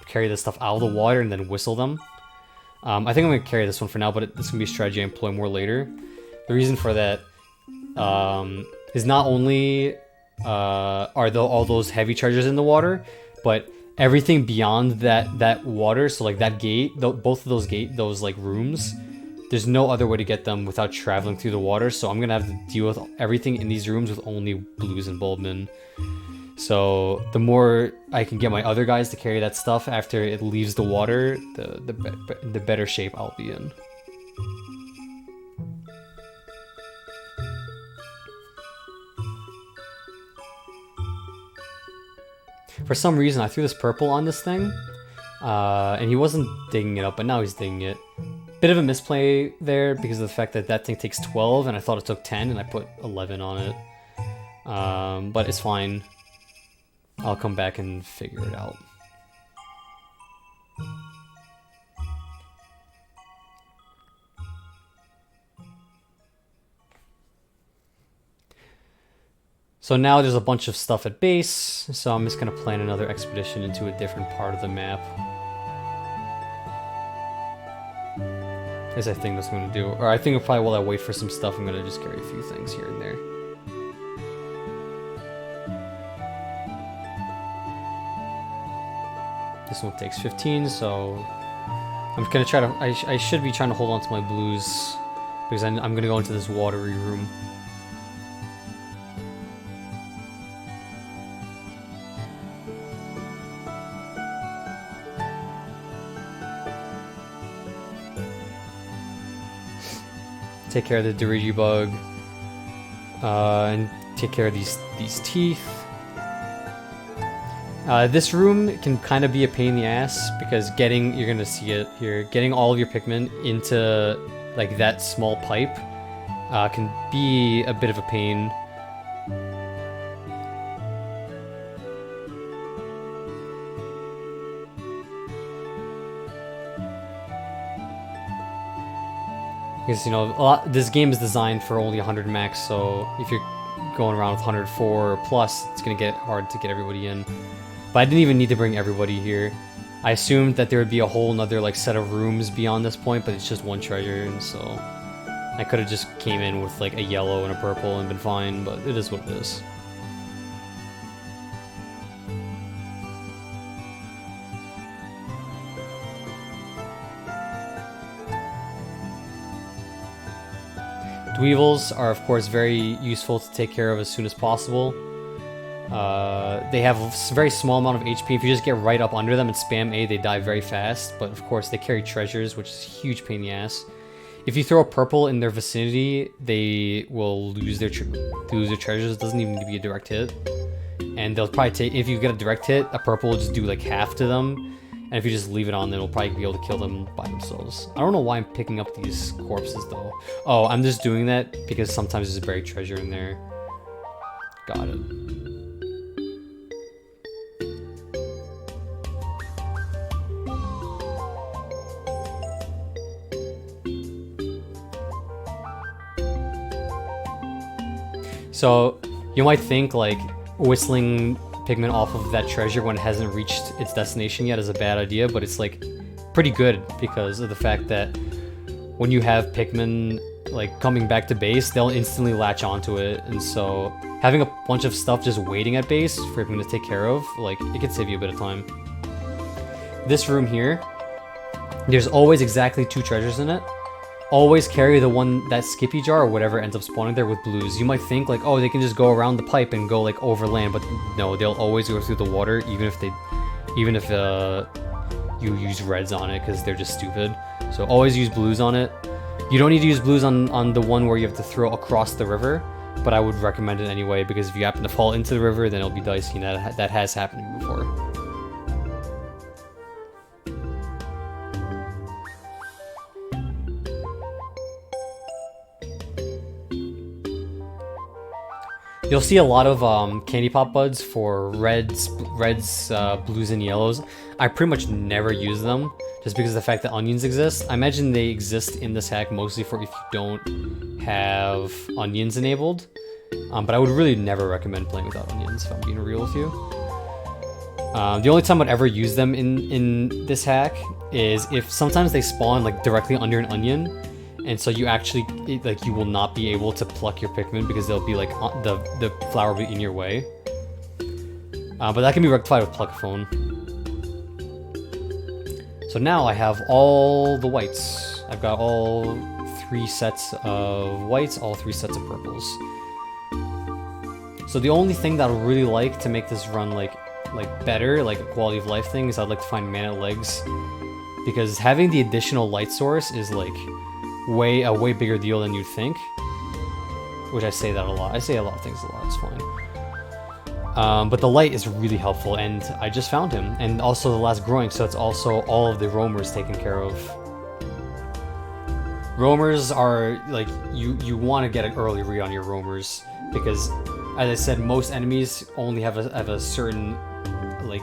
carry this stuff out of the water and then whistle them. I think I'm going to carry this one for now, but it's going to be a strategy I employ more later. The reason for that is not only are all those heavy treasures in the water, but everything beyond that water, so like that gate, both of those like rooms, there's no other way to get them without traveling through the water. So I'm gonna have to deal with everything in these rooms with only blues and bulbmin. So the more I can get my other guys to carry that stuff after it leaves the water, the better shape I'll be in. For some reason, I threw this purple on this thing, and he wasn't digging it up, but now he's digging it. Bit of a misplay there because of the fact that that thing takes 12, and I thought it took 10, and I put 11 on it. But it's fine. I'll come back and figure it out. So now there's a bunch of stuff at base, so I'm just going to plan another expedition into a different part of the map. As I think that's what I'm going to do. Or I think probably while I wait for some stuff, I'm going to just carry a few things here and there. This one takes 15, so I'm going to try to... I should be trying to hold on to my blues, because I'm going to go into this watery room. Take care of the Dirigi bug, and take care of these teeth. This room can kind of be a pain in the ass because you're gonna see it here, getting all of your Pikmin into like that small pipe can be a bit of a pain. Because, you know, this game is designed for only 100 max, so if you're going around with 104 or plus, it's going to get hard to get everybody in. But I didn't even need to bring everybody here. I assumed that there would be a whole nother like set of rooms beyond this point, but it's just one treasure, and so I could have just came in with like a yellow and a purple and been fine, but it is what it is. Dweevils are, of course, very useful to take care of as soon as possible. They have a very small amount of HP. If you just get right up under them and spam A, they die very fast. But, of course, they carry treasures, which is a huge pain in the ass. If you throw a purple in their vicinity, they will lose their treasures. It doesn't even need to be a direct hit. And they'll probably take... If you get a direct hit, a purple will just do, like, half to them. And if you just leave it on, then it'll probably be able to kill them by themselves. I don't know why I'm picking up these corpses, though. Oh, I'm just doing that because sometimes there's a buried treasure in there. Got it. So, you might think, like, whistling Pikmin off of that treasure when it hasn't reached its destination yet is a bad idea, but it's like pretty good because of the fact that when you have Pikmin like coming back to base, they'll instantly latch onto it, and so having a bunch of stuff just waiting at base for Pikmin to take care of, like, it could save you a bit of time. This room here, there's always exactly 2 treasures in it. Always carry that Skippy jar or whatever ends up spawning there with blues. You might think like, oh, they can just go around the pipe and go like over land, but no, they'll always go through the water, even if you use reds on it because they're just stupid. So always use blues on it. You don't need to use blues on the one where you have to throw across the river, but I would recommend it anyway because if you happen to fall into the river, then it'll be dicey, and that has happened to me before. You'll see a lot of candy pop buds for reds, blues, and yellows. I pretty much never use them, just because of the fact that onions exist. I imagine they exist in this hack mostly for if you don't have onions enabled. But I would really never recommend playing without onions, if I'm being real with you. The only time I'd ever use them in this hack is if sometimes they spawn like directly under an onion, and so you actually, like, you will not be able to pluck your Pikmin because they'll be, like, the flower will be in your way. But that can be rectified with Pluckaphone. So now I have all the whites. I've got all 3 sets of whites, all 3 sets of purples. So the only thing that I really like to make this run like better, like a quality of life thing, is I'd like to find mana legs, because having the additional light source is like a way bigger deal than you'd think. Which I say that a lot. I say a lot of things a lot. It's fine. But the light is really helpful, and I just found him, and also the last growing, so it's also all of the roamers taken care of. Roamers are like you want to get an early read on your roamers, because as I said, most enemies only have a certain like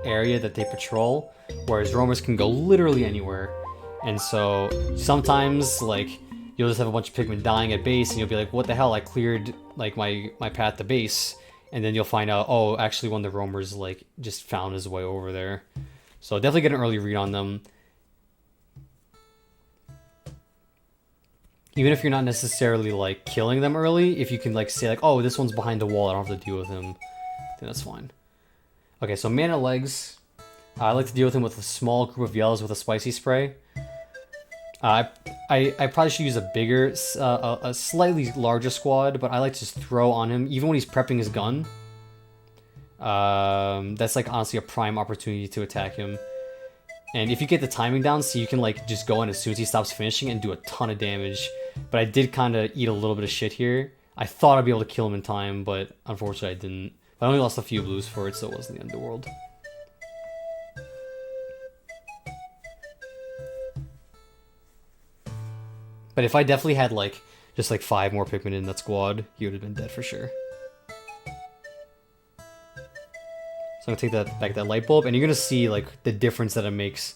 area that they patrol, whereas roamers can go literally anywhere. And so sometimes like you'll just have a bunch of Pikmin dying at base, and you'll be like, what the hell, I cleared like my path to base, and then you'll find out, oh, actually one of the roamers like just found his way over there. So definitely get an early read on them. Even if you're not necessarily like killing them early, if you can like say like, oh, this one's behind the wall, I don't have to deal with him, then that's fine. Okay, so mana legs. I like to deal with him with a small group of yellows with a spicy spray. I probably should use a bigger, a slightly larger squad, but I like to just throw on him, even when he's prepping his gun. That's like honestly a prime opportunity to attack him. And if you get the timing down, so you can like just go in as soon as he stops finishing and do a ton of damage. But I did kind of eat a little bit of shit here. I thought I'd be able to kill him in time, but unfortunately I didn't. But I only lost a few blues for it, so it wasn't the end of the world. But if I definitely had like just like 5 more Pikmin in that squad, he would have been dead for sure. So I'm gonna take that back, that light bulb, and you're gonna see like the difference that it makes.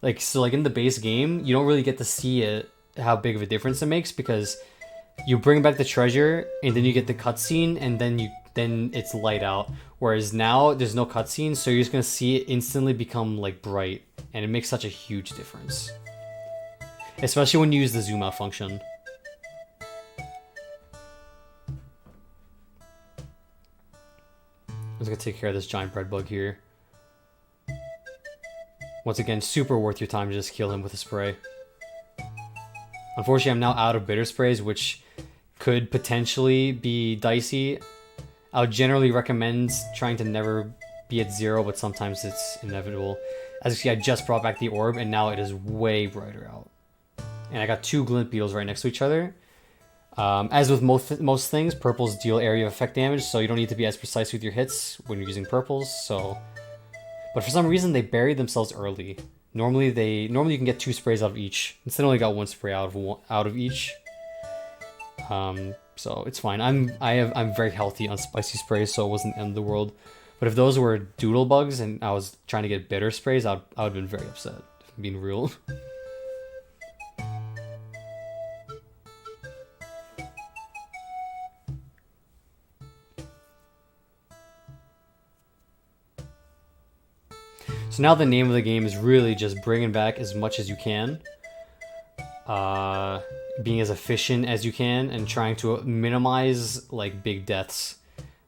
Like, so like in the base game, you don't really get to see it, how big of a difference it makes, because you bring back the treasure and then you get the cutscene, and then it's light out. Whereas now there's no cutscene, so you're just gonna see it instantly become like bright, and it makes such a huge difference. Especially when you use the zoom out function. I'm just gonna take care of this giant bread bug here. Once again, super worth your time to just kill him with a spray. Unfortunately, I'm now out of bitter sprays, which could potentially be dicey. I would generally recommend trying to never be at 0, but sometimes it's inevitable. As you see, I just brought back the orb, and now it is way brighter out. And I got 2 glint beetles right next to each other. As with most things, purples deal area of effect damage, so you don't need to be as precise with your hits when you're using purples. So, but for some reason they buried themselves early. Normally you can get 2 sprays out of each. Instead, I only got 1 spray out of each. So it's fine. I'm very healthy on spicy sprays, so it wasn't the end of the world. But if those were doodle bugs and I was trying to get bitter sprays, I would have been very upset, if I'm being real. So now the name of the game is really just bringing back as much as you can, being as efficient as you can, and trying to minimize like big deaths.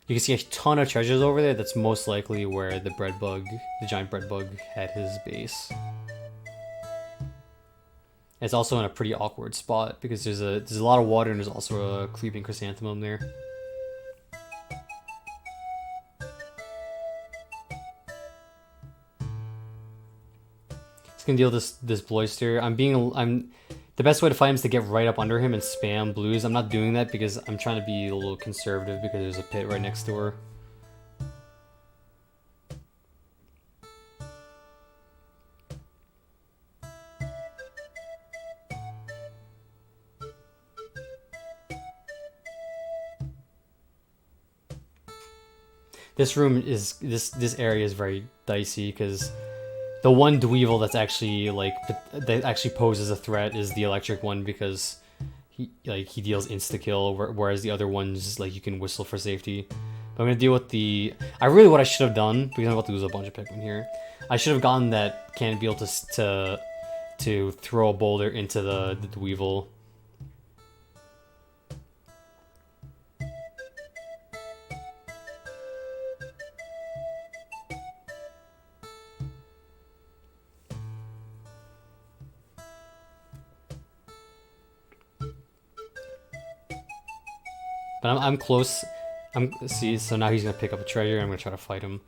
You can see a ton of treasures over there. That's most likely where the giant bread bug had his base. It's also in a pretty awkward spot because there's a lot of water, and there's also a creeping chrysanthemum there. Gonna deal this Bloister. The best way to fight him is to get right up under him and spam blues. I'm not doing that because I'm trying to be a little conservative because there's a pit right next door. This room is this area is very dicey because the one Dweevil that's actually that actually poses a threat is the electric one, because he deals insta kill, whereas the other ones like you can whistle for safety. But I'm gonna deal with what I should have done, because I'm about to lose a bunch of Pikmin here. I should have gotten that can't be able to throw a boulder into the Dweevil. But I'm close. See, so now he's gonna pick up a treasure. I'm gonna try to fight him.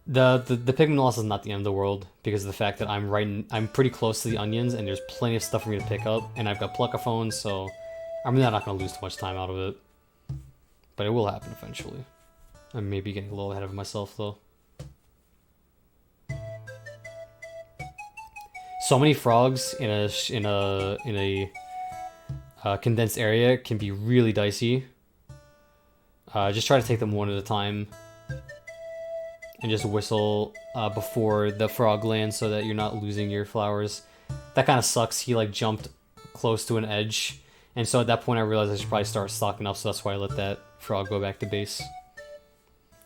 The Pikmin loss is not the end of the world because of the fact that I'm pretty close to the onions and there's plenty of stuff for me to pick up, and I've got Pluckaphones, so I'm not gonna lose too much time out of it. But it will happen eventually. I'm maybe getting a little ahead of myself though. So many frogs in a condensed area can be really dicey. Just try to take them one at a time. And just whistle before the frog lands so that you're not losing your flowers. That kind of sucks. He like jumped close to an edge. And so at that point I realized I should probably start stocking up, so that's why I let that frog go back to base.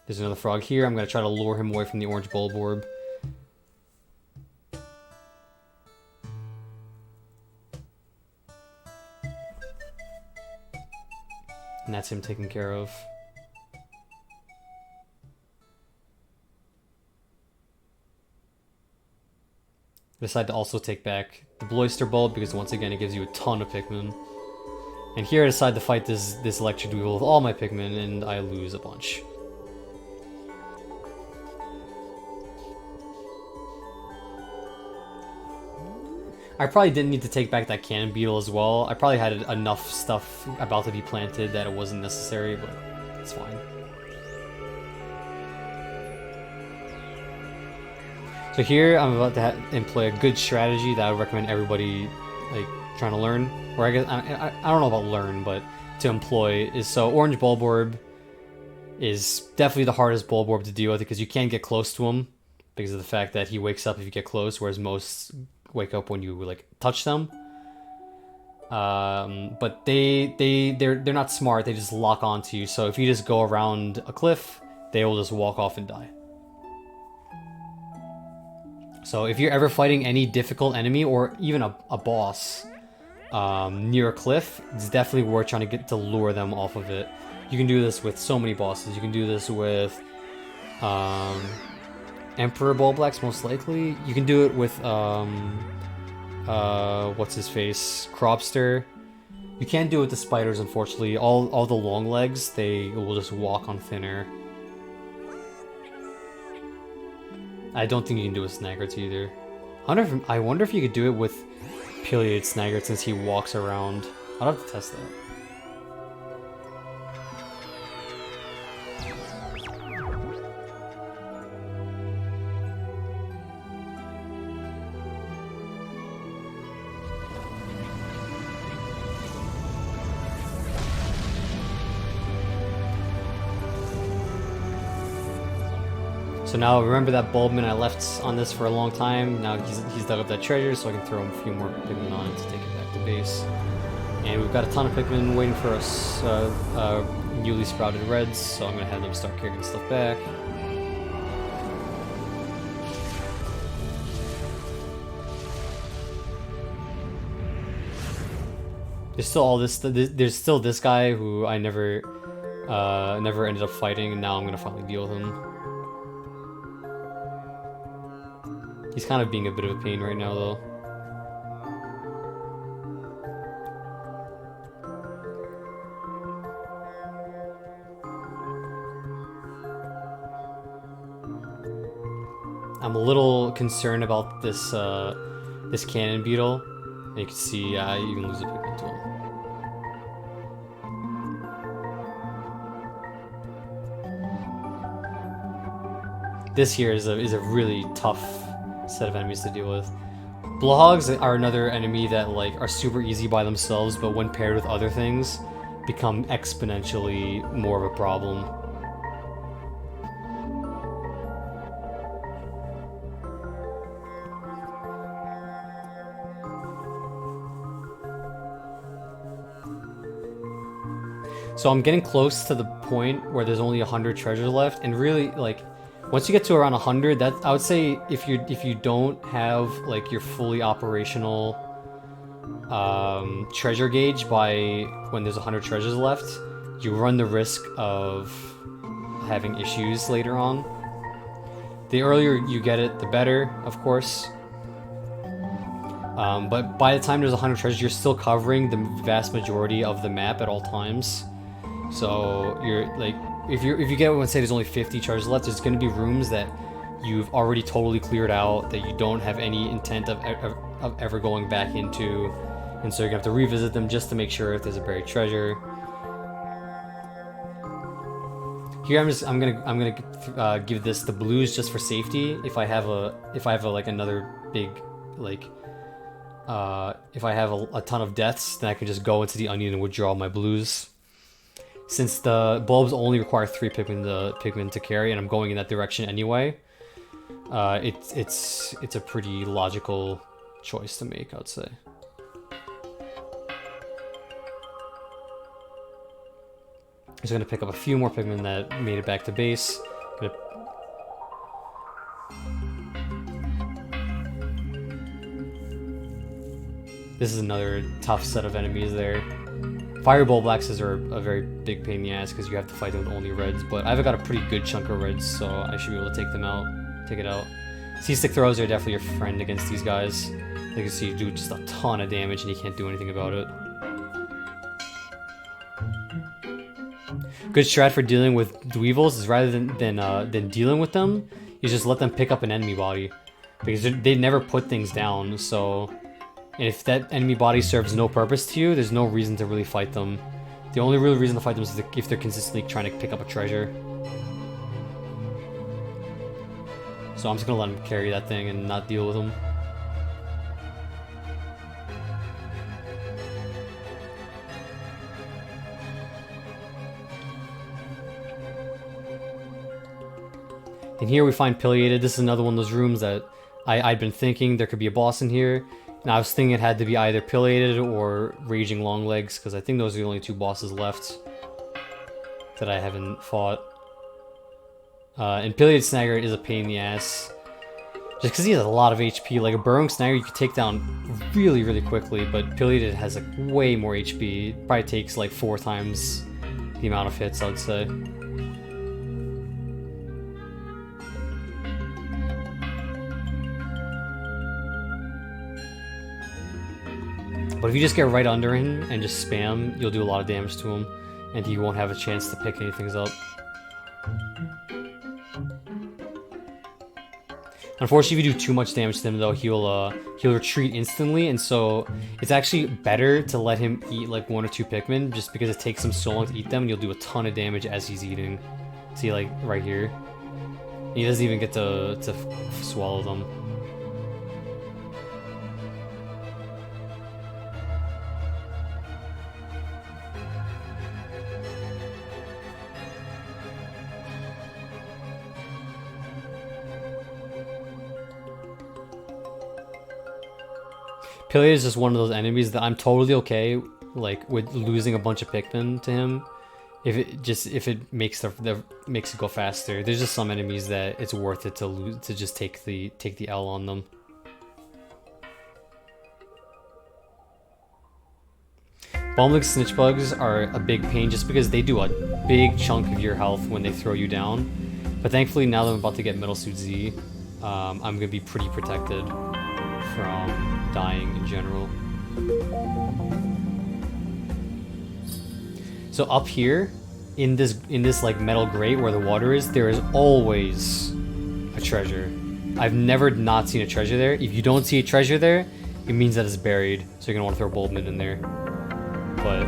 There's another frog here. I'm going to try to lure him away from the orange bulb orb. And that's him taken care of. I decided to also take back the Bloister Bulb because once again it gives you a ton of Pikmin. And here I decide to fight this Electric Weevil with all my Pikmin and I lose a bunch. I probably didn't need to take back that Cannon Beetle as well. I probably had enough stuff about to be planted that it wasn't necessary, but it's fine. So here I'm about to employ a good strategy that I would recommend everybody like trying to learn, or I guess I don't know about learn, but to employ is so Orange Bulb Orb is definitely the hardest Bulb Orb to deal with because you can't get close to him because of the fact that he wakes up if you get close, whereas most wake up when you like touch them. But they're not smart. They just lock onto you. So if you just go around a cliff, they will just walk off and die. So if you're ever fighting any difficult enemy or even a boss near a cliff, it's definitely worth trying to get to lure them off of it. You can do this with so many bosses. You can do this with Emperor Bulblax, most likely. You can do it with what's his face, Cropster. You can't do it with the spiders, unfortunately. All the long legs, they will just walk on thin air. I don't think you can do it with Snaggart either. I wonder if you could do it with Pileated Snaggart since he walks around. I'll have to test that. So now remember that Bulbman I left on this for a long time. Now he's dug up that treasure, so I can throw him a few more Pikmin on it to take it back to base. And we've got a ton of Pikmin waiting for us, newly sprouted reds, so I'm gonna have them start carrying stuff back. There's still all this. There's still this guy who I never ended up fighting, and now I'm gonna finally deal with him. He's kind of being a bit of a pain right now, though. I'm a little concerned about this this Cannon Beetle. And you can see you can lose a Pikmin to him. This here is a really tough set of enemies to deal with. Blowhogs are another enemy that like are super easy by themselves, but when paired with other things, become exponentially more of a problem. So I'm getting close to the point where there's only 100 treasures left, and really like once you get to around 100, that I would say if you don't have like your fully operational treasure gauge by when there's 100 treasures left, you run the risk of having issues later on. The earlier you get it, the better, of course. But by the time there's 100 treasures, you're still covering the vast majority of the map at all times. So you're like, if you get, let's say there's only 50 charges left, there's going to be rooms that you've already totally cleared out that you don't have any intent of ever going back into, and so you're gonna have to revisit them just to make sure if there's a buried treasure. Here I'm gonna give this the blues just for safety. If I have like another big like if I have a ton of deaths, then I can just go into the onion and withdraw my blues. Since the bulbs only require 3 Pikmin to carry, and I'm going in that direction anyway, it's a pretty logical choice to make, I'd say. I'm just gonna pick up a few more Pikmin that made it back to base. This is another tough set of enemies there. Fireball Blaxes are a very big pain in the ass because you have to fight them with only reds, but I've got a pretty good chunk of reds, so I should be able to take it out. C-stick throws are definitely your friend against these guys. You can see you do just a ton of damage and you can't do anything about it. Good strat for dealing with Dweevils is rather than dealing with them, you just let them pick up an enemy body. Because they never put things down, so... And if that enemy body serves no purpose to you, there's no reason to really fight them. The only real reason to fight them is if they're consistently trying to pick up a treasure. So I'm just gonna let him carry that thing and not deal with him. And here we find Pileated. This is another one of those rooms that I'd been thinking there could be a boss in here. And I was thinking it had to be either Pileated or Raging Longlegs, because I think those are the only 2 bosses left that I haven't fought. And Pileated Snagger is a pain in the ass. Just because he has a lot of HP. Like a Burrowing Snagger you can take down really, really quickly, but Pileated has like way more HP. It probably takes like 4 times the amount of hits, I would say. But if you just get right under him and just spam, you'll do a lot of damage to him, and he won't have a chance to pick anything up. Unfortunately, if you do too much damage to him, though, he'll retreat instantly, and so it's actually better to let him eat like 1 or 2 Pikmin, just because it takes him so long to eat them, and you'll do a ton of damage as he's eating. See, like right here, he doesn't even get to swallow them. Pileated is just one of those enemies that I'm totally okay, like, with losing a bunch of Pikmin to him, if it makes makes it go faster. There's just some enemies that it's worth it to just take the L on them. Bombling Snitch Bugs are a big pain just because they do a big chunk of your health when they throw you down. But thankfully, now that I'm about to get Metal Suit Z, I'm gonna be pretty protected from dying in general. So up here, in this like metal grate where the water is, there is always a treasure. I've never not seen a treasure there. If you don't see a treasure there, it means that it's buried. So you're gonna want to throw Bulbmin in there. But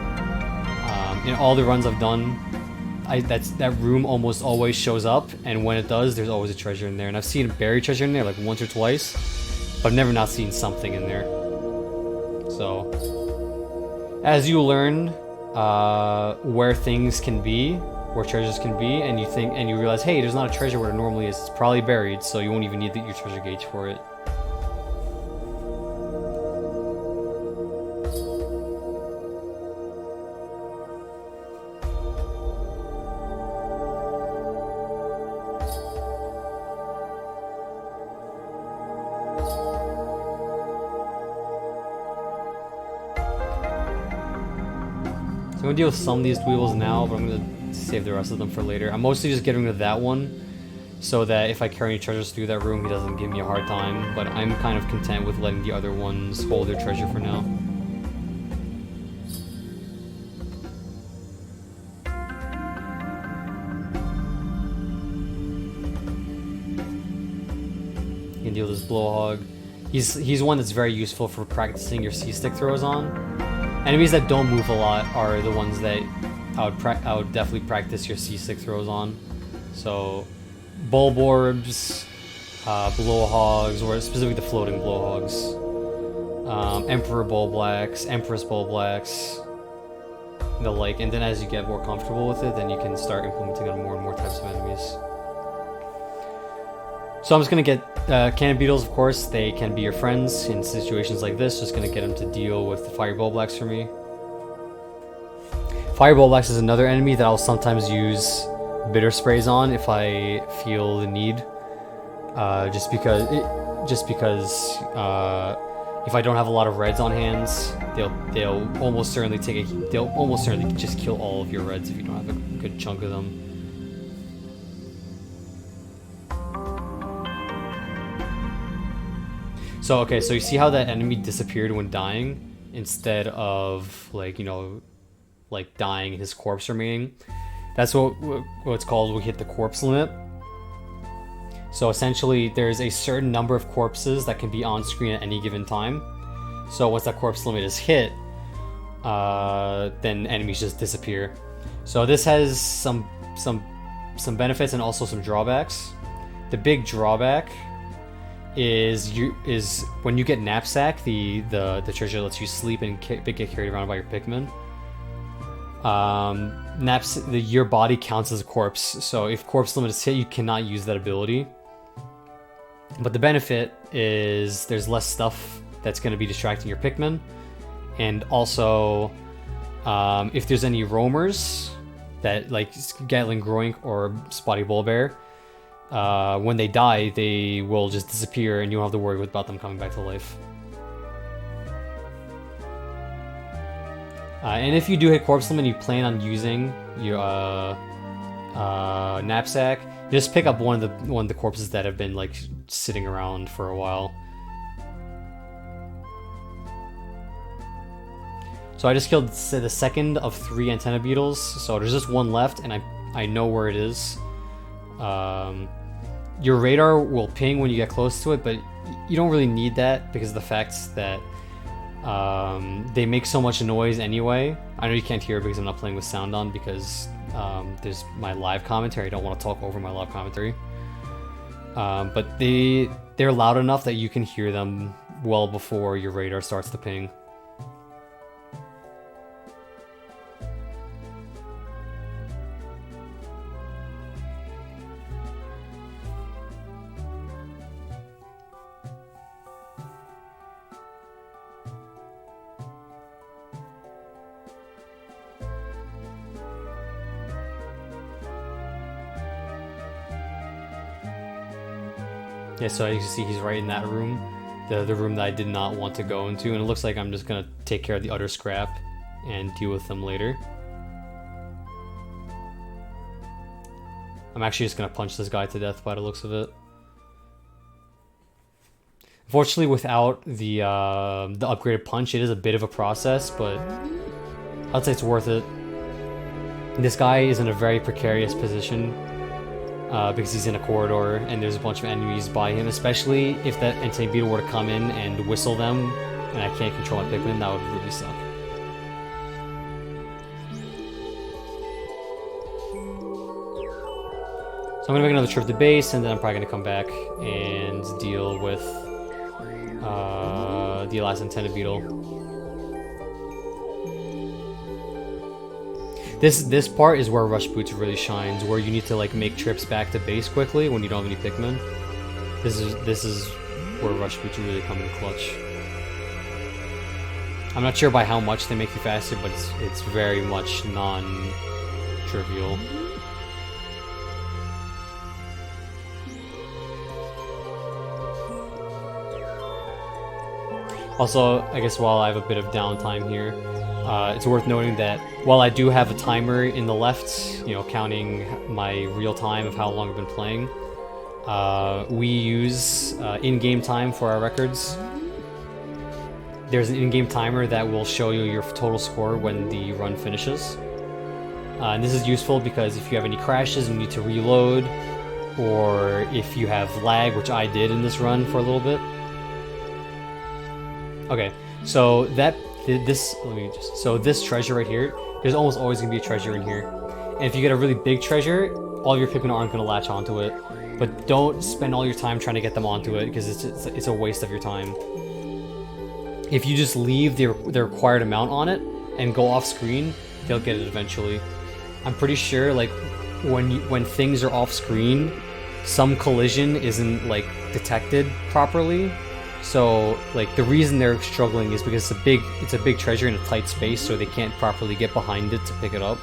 in all the runs I've done, that room almost always shows up, and when it does, there's always a treasure in there. And I've seen a buried treasure in there like once or twice, but I've never not seen something in there. So, as you learn where things can be, where treasures can be, and you realize, hey, there's not a treasure where it normally is. It's probably buried, so you won't even need your treasure gauge for it. So I'm gonna deal with some of these Dweevils now, but I'm gonna save the rest of them for later. I'm mostly just getting rid of that one, so that if I carry any treasures through that room, he doesn't give me a hard time. But I'm kind of content with letting the other ones hold their treasure for now. can deal this Blowhog. He's one that's very useful for practicing your C-stick throws on. Enemies that don't move a lot are the ones that I would definitely practice your C-stick throws on. So, Bulborbs, Blowhogs, or specifically the floating Blowhogs. Emperor Bulblacks, Empress Bulblacks, the like, and then as you get more comfortable with it, then you can start implementing on more and more types of enemies. So I'm just gonna get Cannon Beetles, of course. They can be your friends in situations like this. Just gonna get them to deal with the Fire Bulblacks for me. Fire Bulblacks is another enemy that I'll sometimes use Bitter Sprays on if I feel the need. Just because if I don't have a lot of reds on hands, they'll almost certainly just kill all of your reds if you don't have a good chunk of them. So okay, so you see how that enemy disappeared when dying instead of like, you know, like dying and his corpse remaining? That's what it's called. We hit the corpse limit. So essentially, there's a certain number of corpses that can be on screen at any given time. So once that corpse limit is hit, then enemies just disappear. So this has some benefits and also some drawbacks. The big drawback is when you get Knapsack, the treasure that lets you sleep and get carried around by your Pikmin. Your body counts as a corpse. So if corpse limit is hit, you cannot use that ability. But the benefit is there's less stuff that's going to be distracting your Pikmin. And also, if there's any roamers, that like Gatling Groink or Spotty Bullbear, when they die, they will just disappear and you don't have to worry about them coming back to life. And if you do hit corpse limit and you plan on using your knapsack, just pick up one of the corpses that have been like sitting around for a while. So I just killed the second of 3 antenna beetles, so there's just one left, and I know where it is. Your radar will ping when you get close to it, but you don't really need that because of the fact that they make so much noise anyway. I know you can't hear it because I'm not playing with sound on because there's my live commentary. I don't want to talk over my live commentary. But they're loud enough that you can hear them well before your radar starts to ping. Yeah, so as you can see, he's right in that room, the room that I did not want to go into, and it looks like I'm just gonna take care of the other scrap and deal with them later. I'm actually just gonna punch this guy to death by the looks of it. Unfortunately, without the upgraded punch, it is a bit of a process, but I'd say it's worth it. This guy is in a very precarious position. Because he's in a corridor and there's a bunch of enemies by him, especially if that antenna beetle were to come in and whistle them and I can't control my Pikmin, that would really suck. So I'm gonna make another trip to base and then I'm probably gonna come back and deal with the last antenna beetle. This part is where Rush Boots really shines, where you need to like make trips back to base quickly when you don't have any Pikmin. This is where Rush Boots really come in clutch. I'm not sure by how much they make you faster, but it's very much non-trivial. Also, I guess while I have a bit of downtime here, it's worth noting that while I do have a timer in the left, you know, counting my real time of how long I've been playing, we use in-game time for our records. There's an in-game timer that will show you your total score when the run finishes. And this is useful because if you have any crashes and you need to reload, or if you have lag, which I did in this run for a little bit. Okay, so this treasure right here, there's almost always gonna be a treasure in here. And if you get a really big treasure, all of your Pikmin aren't gonna latch onto it. But don't spend all your time trying to get them onto it, because it's a waste of your time. If you just leave the required amount on it and go off screen, they'll get it eventually. I'm pretty sure, like, when things are off screen, some collision isn't, like, detected properly. So, like, the reason they're struggling is because it's a big treasure in a tight space, so they can't properly get behind it to pick it up.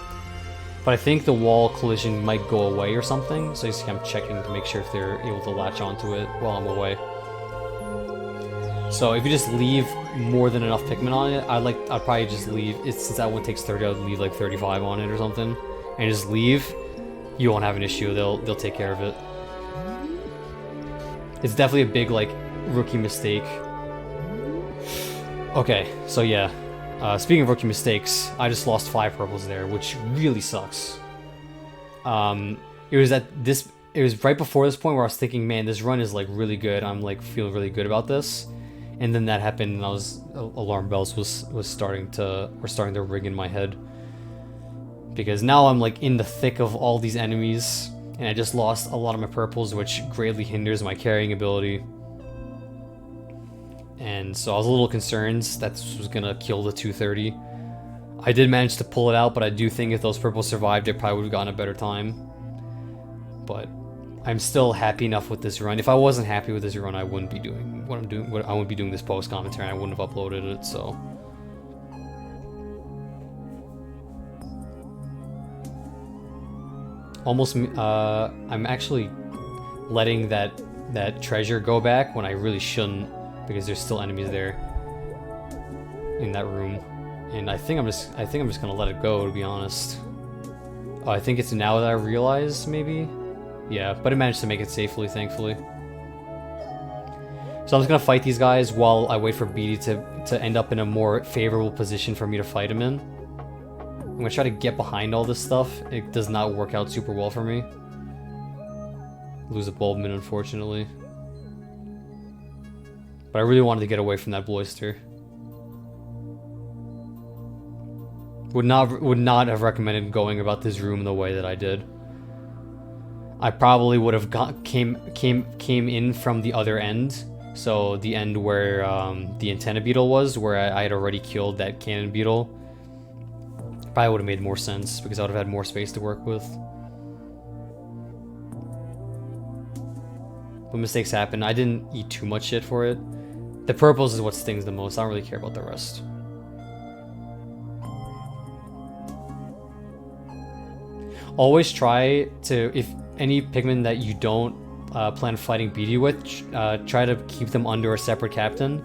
But I think the wall collision might go away or something, so I'm checking to make sure if they're able to latch onto it while I'm away. So if you just leave more than enough Pikmin on it, I'd probably just leave, since that one takes 30, I'd leave like 35 on it or something. And just leave, you won't have an issue, they'll take care of it. It's definitely a big, like, rookie mistake. Okay, so yeah. Speaking of rookie mistakes, I just lost 5 purples there, which really sucks. It was right before this point where I was thinking, man, this run is, like, really good. I'm, like, feeling really good about this. And then that happened, and alarm bells were starting to ring in my head. Because now I'm, like, in the thick of all these enemies, and I just lost a lot of my purples, which greatly hinders my carrying ability. And so I was a little concerned that this was gonna kill the 230. I did manage to pull it out, but I do think if those purples survived, it probably would have gotten a better time. But I'm still happy enough with this run. If I wasn't happy with this run, I wouldn't be doing what I'm doing. I wouldn't be doing this post commentary. I wouldn't have uploaded it. So almost, I'm actually letting that treasure go back when I really shouldn't, because there's still enemies there in that room, and I think I'm just gonna let it go, to be honest. Oh, I think it's now that I realize, maybe. Yeah, but I managed to make it safely, thankfully. So I'm just gonna fight these guys while I wait for Beatty to end up in a more favorable position for me to fight him in. I'm gonna try to get behind all this stuff. It does not work out super well for me. Lose a Bulbmin, unfortunately. But I really wanted to get away from that Bloister. Would not have recommended going about this room the way that I did. I probably would have came in from the other end, so the end where the antenna beetle was, where I had already killed that cannon beetle. Probably would have made more sense because I would have had more space to work with. But mistakes happen. I didn't eat too much shit for it. The purples is what stings the most. I don't really care about the rest. Always try to, if any Pikmin that you don't plan fighting Beatty with, try to keep them under a separate captain,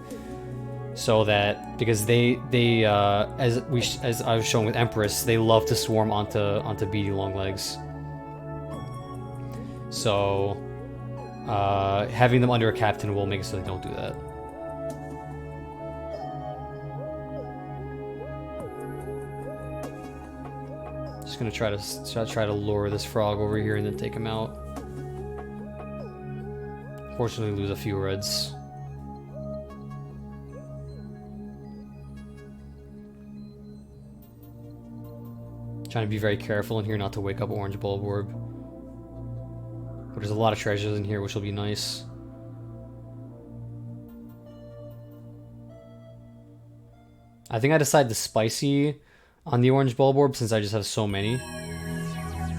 so that, because they as I was showing with Empress, they love to swarm onto Beatty Longlegs. So having them under a captain will make it so they don't do that. Just gonna try to lure this frog over here and then take him out. Fortunately, lose a few reds. Trying to be very careful in here not to wake up Orange Bulborb. But there's a lot of treasures in here, which will be nice. I think I decided to spicy on the Orange Bulborb since I just have so many.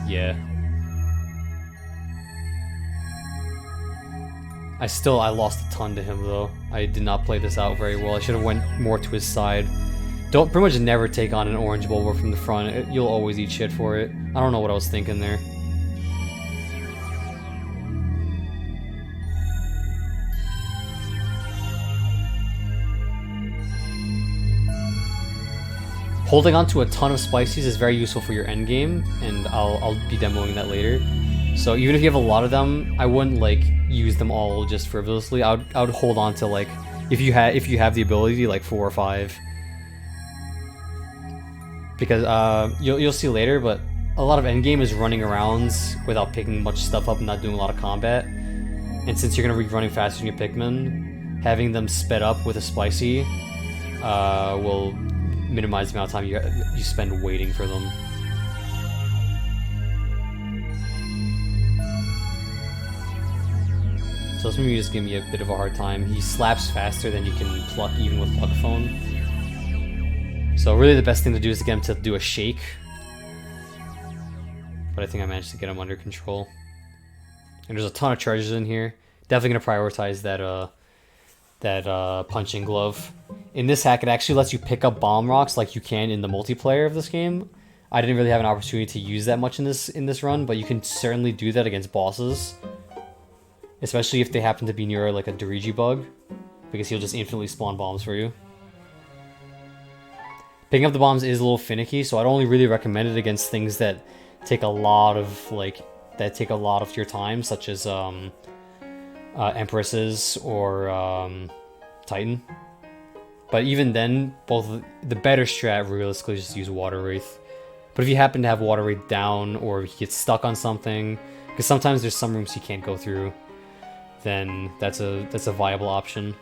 Yeah. I lost a ton to him though. I did not play this out very well. I should have went more to his side. Don't pretty much never take on an Orange Bulborb from the front. You'll always eat shit for it. I don't know what I was thinking there. Holding on to a ton of spices is very useful for your endgame, and I'll be demoing that later. So even if you have a lot of them, I wouldn't like use them all just frivolously. I would hold on to, like, if you have the ability, like 4 or 5. Because you'll see later, but a lot of endgame is running around without picking much stuff up and not doing a lot of combat. And since you're gonna be running faster than your Pikmin, having them sped up with a spicy will minimize the amount of time you spend waiting for them. So this movie just gave me a bit of a hard time. He slaps faster than you can pluck even with Pluck Phone. So really the best thing to do is to get him to do a shake. But I think I managed to get him under control. And there's a ton of charges in here. Definitely gonna prioritize that punching glove. In this hack, it actually lets you pick up bomb rocks like you can in the multiplayer of this game. I didn't really have an opportunity to use that much in this run, but you can certainly do that against bosses. Especially if they happen to be near like a Dirigi bug, because he'll just infinitely spawn bombs for you. Picking up the bombs is a little finicky, so I'd only really recommend it against things that take a lot of your time, such as Empresses or Titan. But even then, the better strat realistically is just use Water Wraith. But if you happen to have Water Wraith down, or if you get stuck on something, because sometimes there's some rooms you can't go through, then that's a viable option.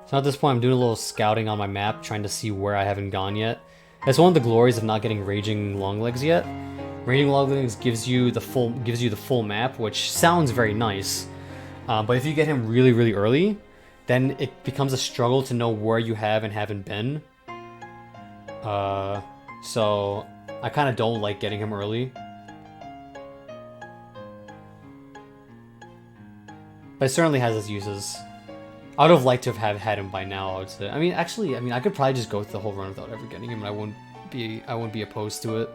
So at this point, I'm doing a little scouting on my map, trying to see where I haven't gone yet. That's one of the glories of not getting Raging Longlegs yet. Raging Longlegs gives you the full map, which sounds very nice. But if you get him really, really early, then it becomes a struggle to know where you have and haven't been. So I kind of don't like getting him early. But it certainly has its uses. I would have liked to have had him by now, I would say. I mean, I could probably just go through the whole run without ever getting him, and I wouldn't be opposed to it.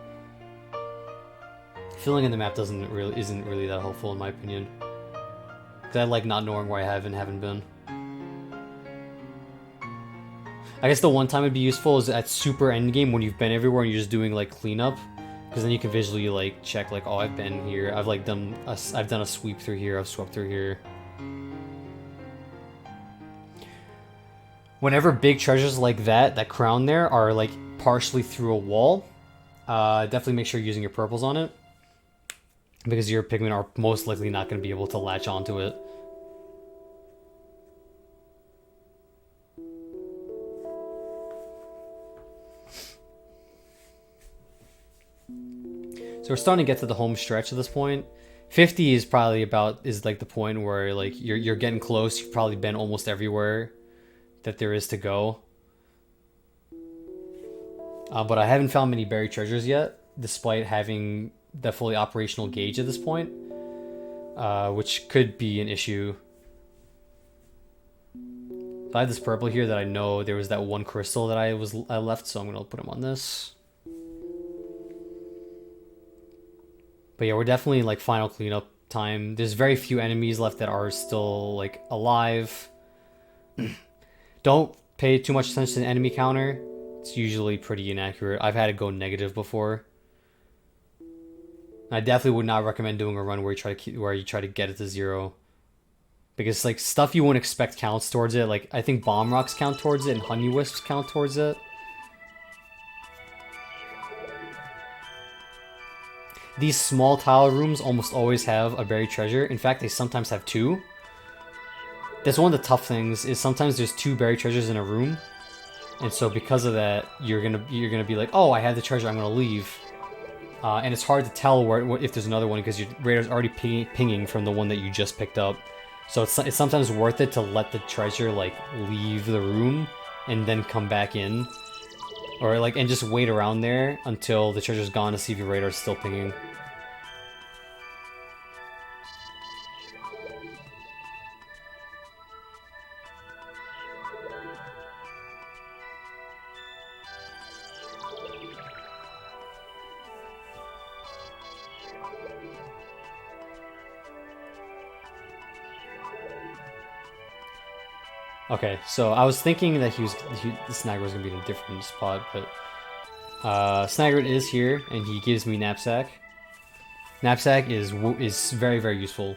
Filling in the map isn't really that helpful in my opinion. Because I like not knowing where I have and haven't been. I guess the one time it'd be useful is at super endgame when you've been everywhere and you're just doing like cleanup, because then you can visually like check like, oh, I've been here, I've done a sweep through here, I've swept through here. Whenever big treasures like that crown there are like partially through a wall, definitely make sure you're using your purples on it, because your Pikmin are most likely not going to be able to latch onto it. So we're starting to get to the home stretch at this point. 50 is probably like the point where like you're getting close. You've probably been almost everywhere that there is to go. But I haven't found many buried treasures yet, despite having the fully operational gauge at this point, which could be an issue. So I have this purple here that I know there was that one crystal that I left, so I'm gonna put him on this. But yeah, we're definitely like final cleanup time. There's very few enemies left that are still like alive. Don't pay too much attention to the enemy counter. It's usually pretty inaccurate. I've had it go negative before. I definitely would not recommend doing a run where you try to get it to 0, because like stuff you wouldn't expect counts towards it. Like I think bomb rocks count towards it and honey wisps count towards it. These small tile rooms almost always have a buried treasure. In fact, they sometimes have 2. That's one of the tough things, is sometimes there's 2 buried treasures in a room. And so because of that, you're gonna be like, oh, I have the treasure, I'm gonna leave. And it's hard to tell if there's another one, because your radar's already pinging from the one that you just picked up. So it's sometimes worth it to let the treasure like leave the room and then come back in. Or like, and just wait around there until the treasure's gone to see if your radar's still pinging. Okay, so I was thinking that the Snagger was going to be in a different spot, but Snagger is here, and he gives me Knapsack. Knapsack is very, very useful.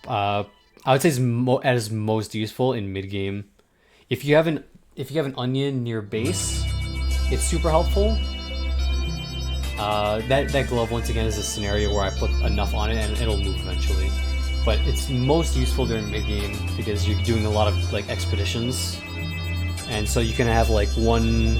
I would say it's most useful in mid-game. If you have an onion near base, it's super helpful. That glove once again is a scenario where I put enough on it and it'll move eventually. But it's most useful during mid game because you're doing a lot of like expeditions, and so you can have like one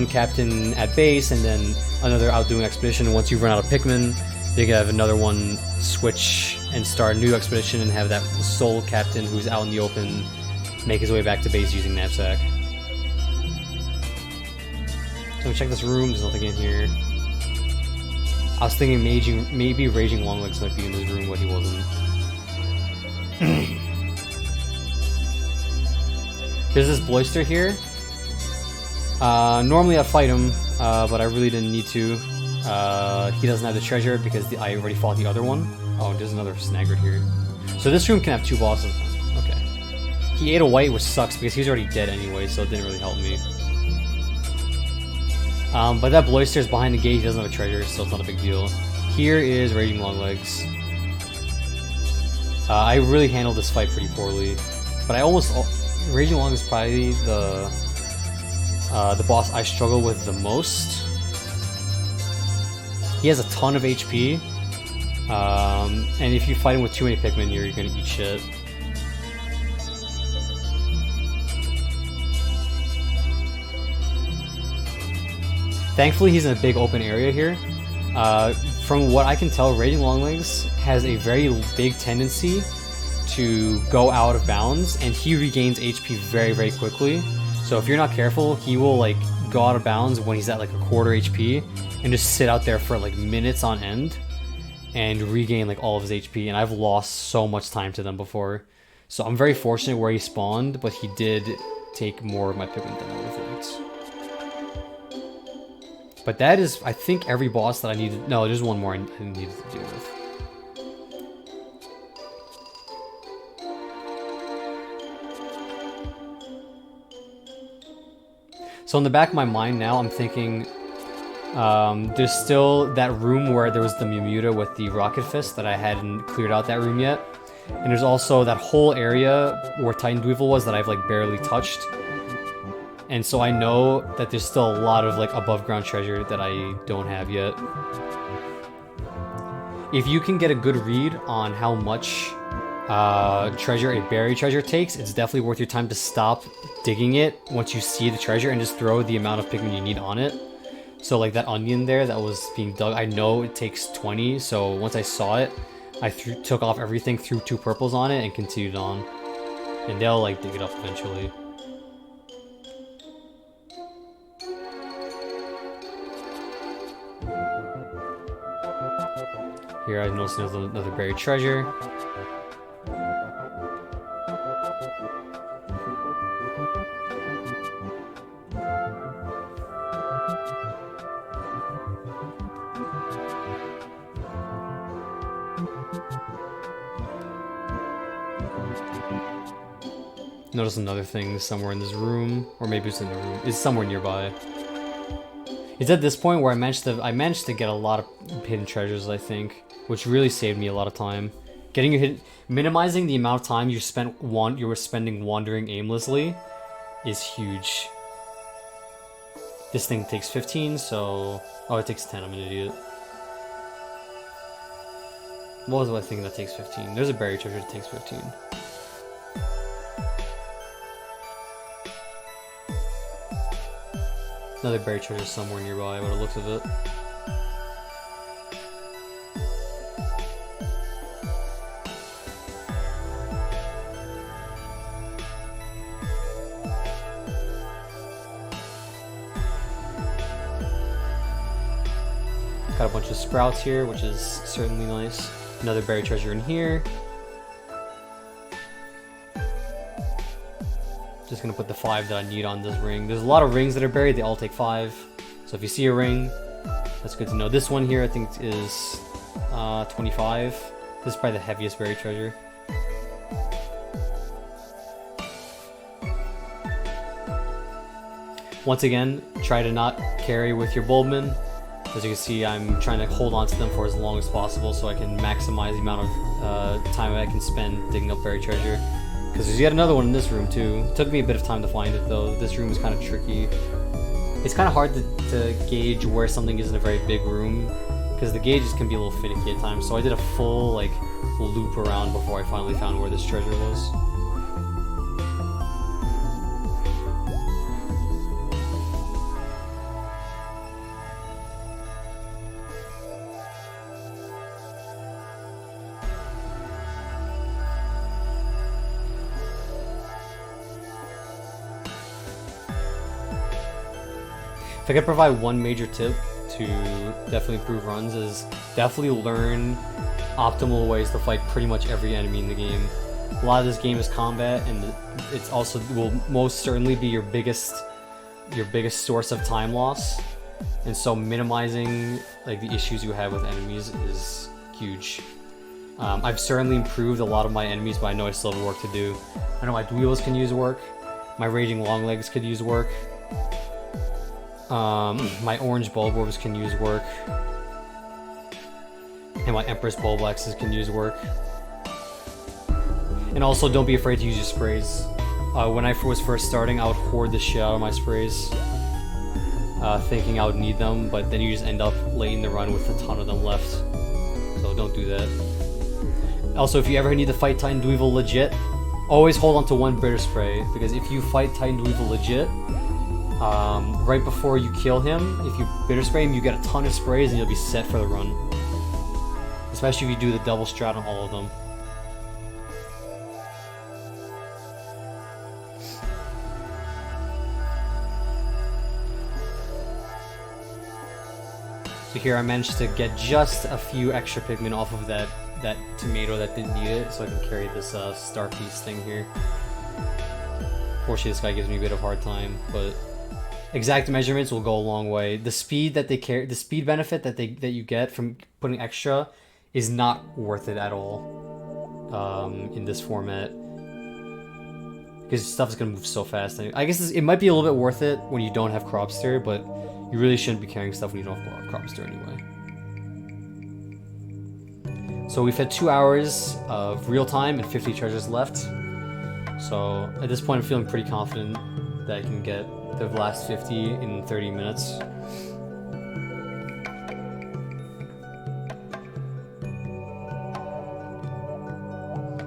captain at base and then another out doing expedition. And once you run out of Pikmin, you can have another one switch and start a new expedition and have that sole captain who's out in the open make his way back to base using knapsack. So check this room. There's nothing in here. I was thinking maybe Raging Longlegs might be in this room, but he wasn't. There's this Bloister here. Normally I'd fight him, but I really didn't need to. He doesn't have the treasure because I already fought the other one. Oh, there's another Snaggart here. So this room can have 2 bosses. Okay. He ate a white, which sucks because he's already dead anyway, so it didn't really help me. But that Bloister is behind the gate, he doesn't have a treasure, so it's not a big deal. Here is Raging Longlegs. I really handled this fight pretty poorly, but Raging Longlegs is probably the boss I struggle with the most. He has a ton of HP, and if you fight him with too many Pikmin, you're gonna eat shit. Thankfully, he's in a big open area here. From what I can tell, Raging Longlegs has a very big tendency to go out of bounds, and he regains HP very, very quickly. So if you're not careful, he will like go out of bounds when he's at like a quarter HP and just sit out there for like minutes on end and regain like all of his HP. And I've lost so much time to them before. So I'm very fortunate where he spawned, but he did take more of my Pikmin than I would have liked. But that is, I think, every boss that I needed. No, there's one more I needed to deal with. So in the back of my mind now, I'm thinking there's still that room where there was the Mumuta with the Rocket Fist that I hadn't cleared out that room yet. And there's also that whole area where Titan Dweevil was that I've like barely touched. And so I know that there's still a lot of like above ground treasure that I don't have yet. If you can get a good read on how much treasure a berry treasure takes, it's definitely worth your time to stop digging it once you see the treasure and just throw the amount of Pikmin you need on it. So like that onion there that was being dug, I know it takes 20, so once I saw it, I took off everything, threw 2 purples on it, and continued on. And they'll like dig it up eventually. Here I noticed there's another buried treasure. Notice another thing somewhere in this room, or maybe it's in the room. It's somewhere nearby. It's at this point where I managed to get a lot of hidden treasures, I think, which really saved me a lot of time. Minimizing the amount of time you were spending wandering aimlessly is huge. This thing takes 15, so it takes 10. I'm an idiot. What was I thinking that takes 15? There's a berry treasure that takes 15. Another berry treasure somewhere nearby by the looks of it. Got a bunch of sprouts here, which is certainly nice. Another berry treasure in here. Just gonna put the 5 that I need on this ring. There's a lot of rings that are buried, they all take 5. So if you see a ring, that's good to know. This one here I think is 25. This is probably the heaviest buried treasure. Once again, try to not carry with your Bulbmin. As you can see, I'm trying to hold on to them for as long as possible so I can maximize the amount of time I can spend digging up buried treasure. Because there's yet another one in this room too. It took me a bit of time to find it though. This room is kind of tricky. It's kind of hard to gauge where something is in a very big room, because the gauges can be a little finicky at times. So I did a full like loop around before I finally found where this treasure was. If I could provide one major tip to definitely improve runs, is definitely learn optimal ways to fight pretty much every enemy in the game. A lot of this game is combat, and it's also will most certainly be your biggest source of time loss. And so minimizing like the issues you have with enemies is huge. I've certainly improved a lot of my enemies, but I know I still have work to do. I know my Dweevils can use work. My Raging Longlegs could use work. My orange Bulborbs can use work, and my Empress Bulblaxes can use work. And also, don't be afraid to use your sprays. When I was first starting, I would hoard the shit out of my sprays, thinking I would need them, but then you just end up late in the run with a ton of them left. So don't do that. Also, if you ever need to fight Titan Dweevil legit, always hold on to one Bitter Spray, because if you fight Titan Dweevil legit, right before you kill him, if you Bitter Spray him, you get a ton of sprays and you'll be set for the run. Especially if you do the double strat on all of them. So here I managed to get just a few extra Pikmin off of that tomato that didn't need it, so I can carry this star piece thing here. Fortunately, this guy gives me a bit of a hard time, but exact measurements will go a long way. The speed that they carry, the speed benefit that you get from putting extra, is not worth it at all in this format, because stuff is gonna move so fast. I guess it might be a little bit worth it when you don't have Cropster, but you really shouldn't be carrying stuff when you don't have Cropster anyway. So we've had 2 hours of real time and 50 treasures left. So at this point, I'm feeling pretty confident that I can get the last 50 in 30 minutes.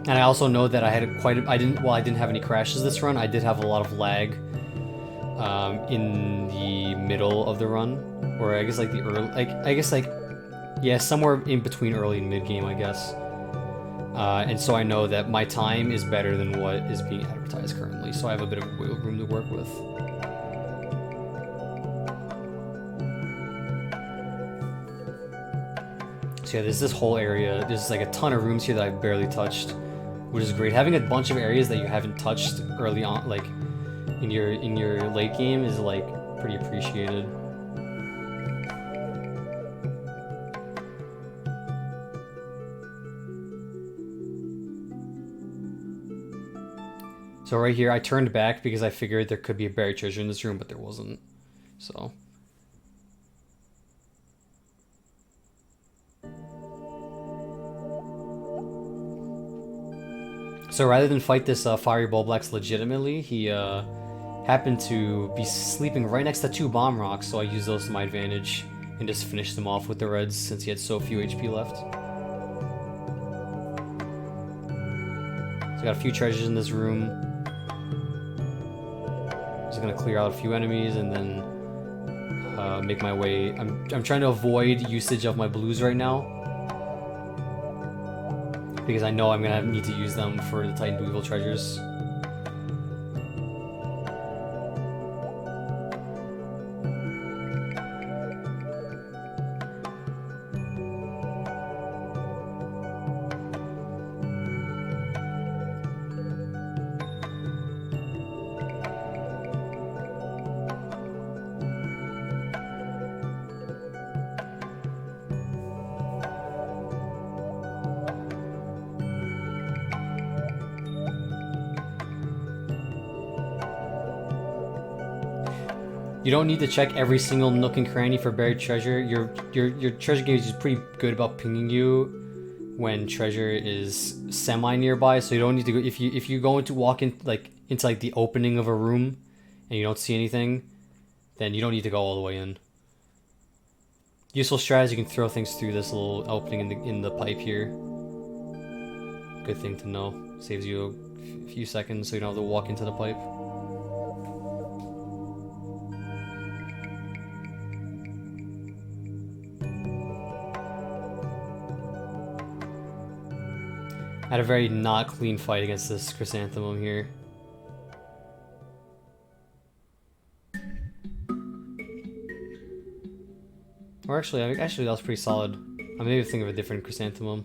And I also know that I had I didn't have any crashes this run. I did have a lot of lag in the middle of the run, or I guess like the early, yeah, somewhere in between early and mid game, I guess. And so I know that my time is better than what is being advertised currently, so I have a bit of wiggle room to work with. So yeah, there's this whole area. There's like a ton of rooms here that I've barely touched, which is great. Having a bunch of areas that you haven't touched early on, like in your late game, is like pretty appreciated. So right here, I turned back because I figured there could be a buried treasure in this room, but there wasn't. So. So rather than fight this fiery Bulblax legitimately, he happened to be sleeping right next to 2 bomb rocks, so I used those to my advantage and just finished them off with the reds since he had so few HP left. So I got a few treasures in this room. Just gonna clear out a few enemies and then make my way. I'm trying to avoid usage of my blues right now, because I know I'm gonna need to use them for the Titan Dweevil treasures. You don't need to check every single nook and cranny for buried treasure. Your treasure gauge is pretty good about pinging you when treasure is semi nearby, so you don't need to go if you go into walk in into the opening of a room and you don't see anything, then you don't need to go all the way in. Useful strategy, you can throw things through this little opening in the pipe here. Good thing to know. Saves you a few seconds so you don't have to walk into the pipe. I had a very not clean fight against this chrysanthemum here. Or actually that was pretty solid. I maybe think of a different chrysanthemum.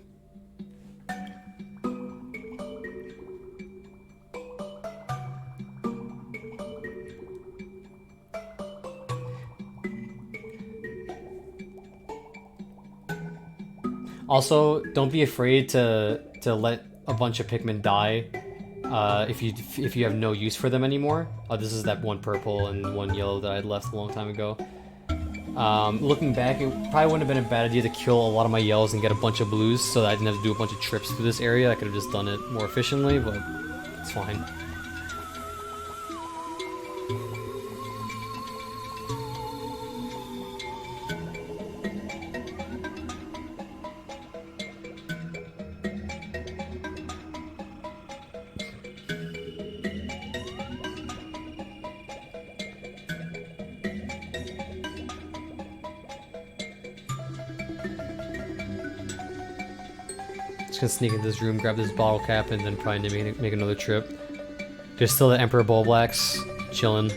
Also, don't be afraid to let a bunch of Pikmin die if you have no use for them anymore. Oh, this is that one purple and one yellow that I had left a long time ago. Looking back, it probably wouldn't have been a bad idea to kill a lot of my yellows and get a bunch of blues so that I didn't have to do a bunch of trips through this area. I could have just done it more efficiently, but it's fine. Gonna sneak into this room, grab this bottle cap, and then probably make another trip. There's still the Emperor Bulblacks chilling.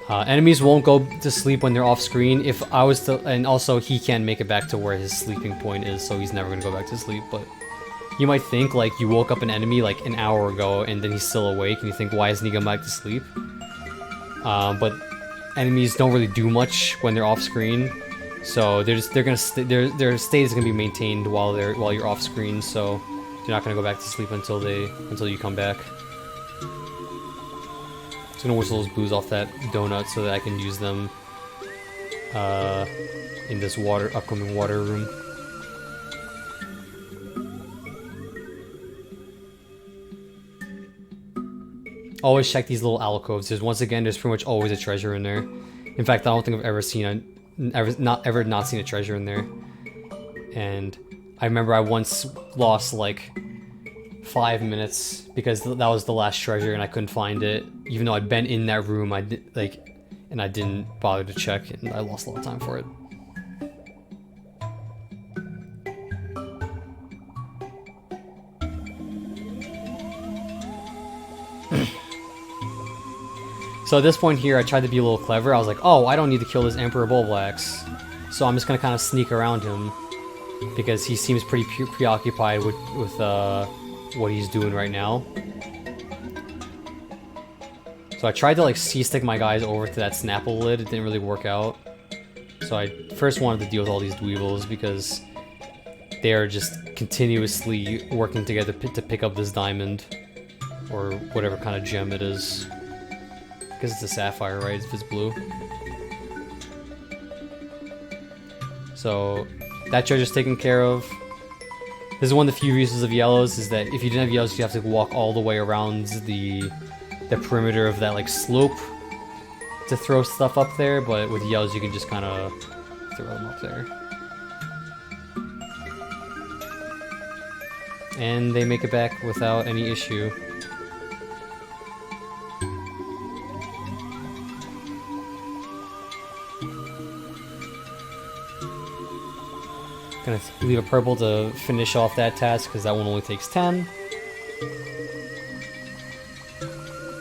Enemies won't go to sleep when they're off screen. If I was to, and also he can't make it back to where his sleeping point is, so he's never gonna go back to sleep. But you might think like you woke up an enemy like an hour ago and then he's still awake, and you think, why isn't he going back to sleep? But enemies don't really do much when they're off screen. So their state is gonna be maintained while you're off screen. So you're not gonna go back to sleep until you come back. Just gonna whistle those blues off that donut so that I can use them in this upcoming water room. Always check these little alcoves. There's pretty much always a treasure in there. In fact, I don't think I've ever not seen a treasure in there. And I remember I once lost like 5 minutes because that was the last treasure and I couldn't find it, even though I'd been in that room. I didn't bother to check, and I lost a lot of time for it. So at this point here, I tried to be a little clever. I was like, oh, I don't need to kill this Emperor Bulblacks, so I'm just gonna kind of sneak around him because he seems pretty preoccupied with what he's doing right now. So I tried to like C-stick my guys over to that Snapple lid. It didn't really work out. So I first wanted to deal with all these dweebles because they are just continuously working together to pick up this diamond or whatever kind of gem it is. I guess it's a sapphire, right? If it's blue. So that treasure's taken care of. This is one of the few uses of yellows, is that if you didn't have yellows, you have to walk all the way around the perimeter of that like slope to throw stuff up there, but with yellows you can just kind of throw them up there. And they make it back without any issue. Gonna leave a purple to finish off that task because that one only takes 10.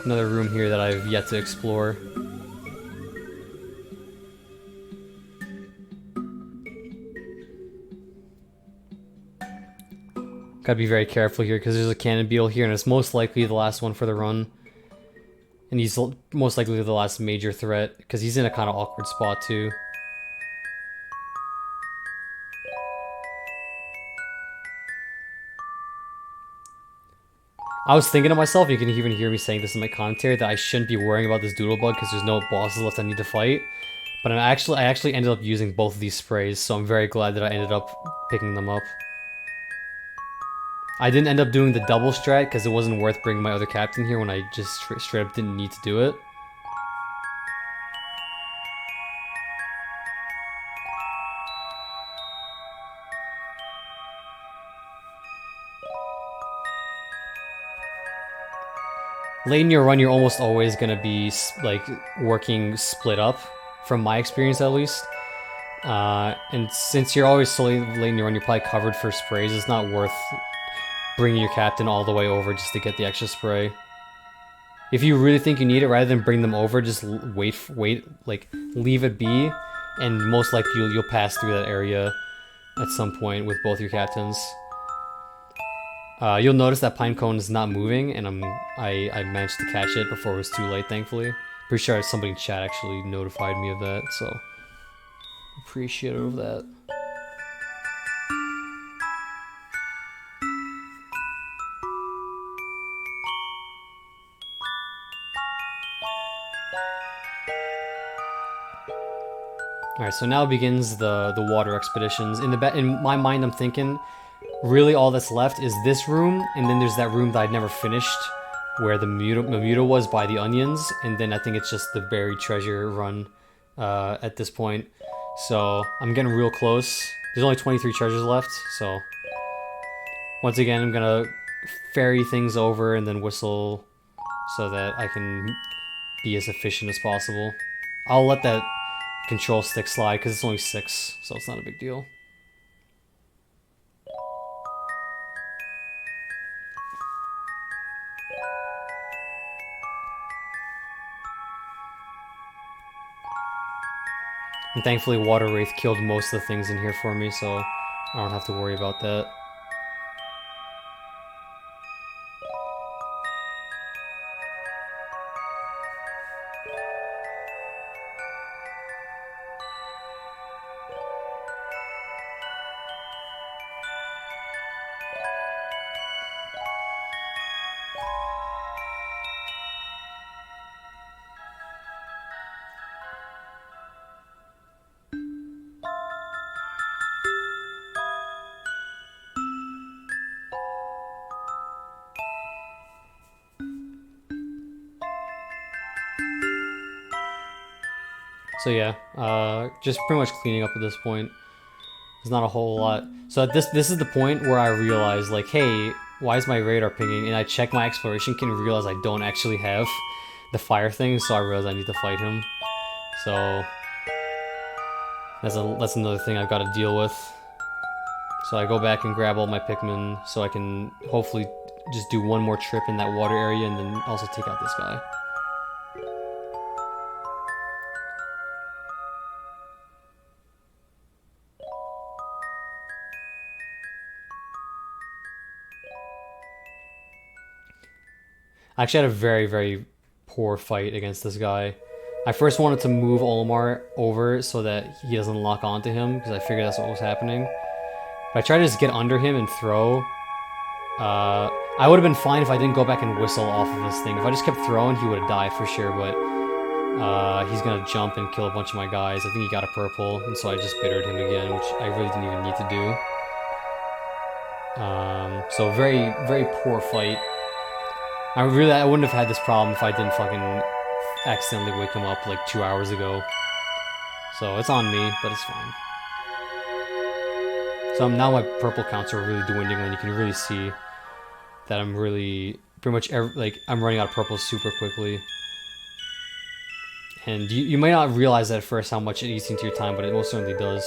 Another room here that I've yet to explore. Gotta be very careful here because there's a cannon beetle here and it's most likely the last one for the run. And he's most likely the last major threat because he's in a kind of awkward spot too. I was thinking to myself, you can even hear me saying this in my commentary, that I shouldn't be worrying about this doodlebug because there's no bosses left I need to fight. But I actually ended up using both of these sprays, so I'm very glad that I ended up picking them up. I didn't end up doing the double strat because it wasn't worth bringing my other captain here when I just straight up didn't need to do it. Late in your run, you're almost always gonna be like working split up, from my experience at least. And since you're always so late in your run, you're probably covered for sprays. It's not worth bringing your captain all the way over just to get the extra spray. If you really think you need it, rather than bring them over, just wait, like leave it be, and most likely you'll pass through that area at some point with both your captains. You'll notice that Pinecone is not moving, and I managed to catch it before it was too late, thankfully. Pretty sure somebody in chat actually notified me of that, so appreciative of that. Alright, so now begins the water expeditions. In my mind, I'm thinking, really all that's left is this room, and then there's that room that I'd never finished, where the Mamuta was by the onions, and then I think it's just the buried treasure run at this point. So I'm getting real close. There's only 23 treasures left, so once again I'm gonna ferry things over and then whistle so that I can be as efficient as possible. I'll let that control stick slide because it's only 6, so it's not a big deal. And thankfully Water Wraith killed most of the things in here for me, so I don't have to worry about that. So yeah, just pretty much cleaning up at this point. There's not a whole lot. So this is the point where I realize, like, hey, why is my radar pinging? And I check my exploration kit and realize I don't actually have the fire thing, so I realize I need to fight him. So that's another thing I've got to deal with. So I go back and grab all my Pikmin so I can hopefully just do one more trip in that water area and then also take out this guy. I actually had a very, very poor fight against this guy. I first wanted to move Olimar over so that he doesn't lock onto him, because I figured that's what was happening. But I tried to just get under him and throw. I would have been fine if I didn't go back and whistle off of this thing. If I just kept throwing, he would have died for sure, but he's going to jump and kill a bunch of my guys. I think he got a purple, and so I just bittered him again, which I really didn't even need to do. So very, very poor fight. I wouldn't have had this problem if I didn't fucking accidentally wake him up like 2 hours ago. So it's on me, but it's fine. So now my purple counts are really dwindling, and you can really see that I'm really pretty much I'm running out of purple super quickly. And you might not realize that at first how much it eats into your time, but it most certainly does.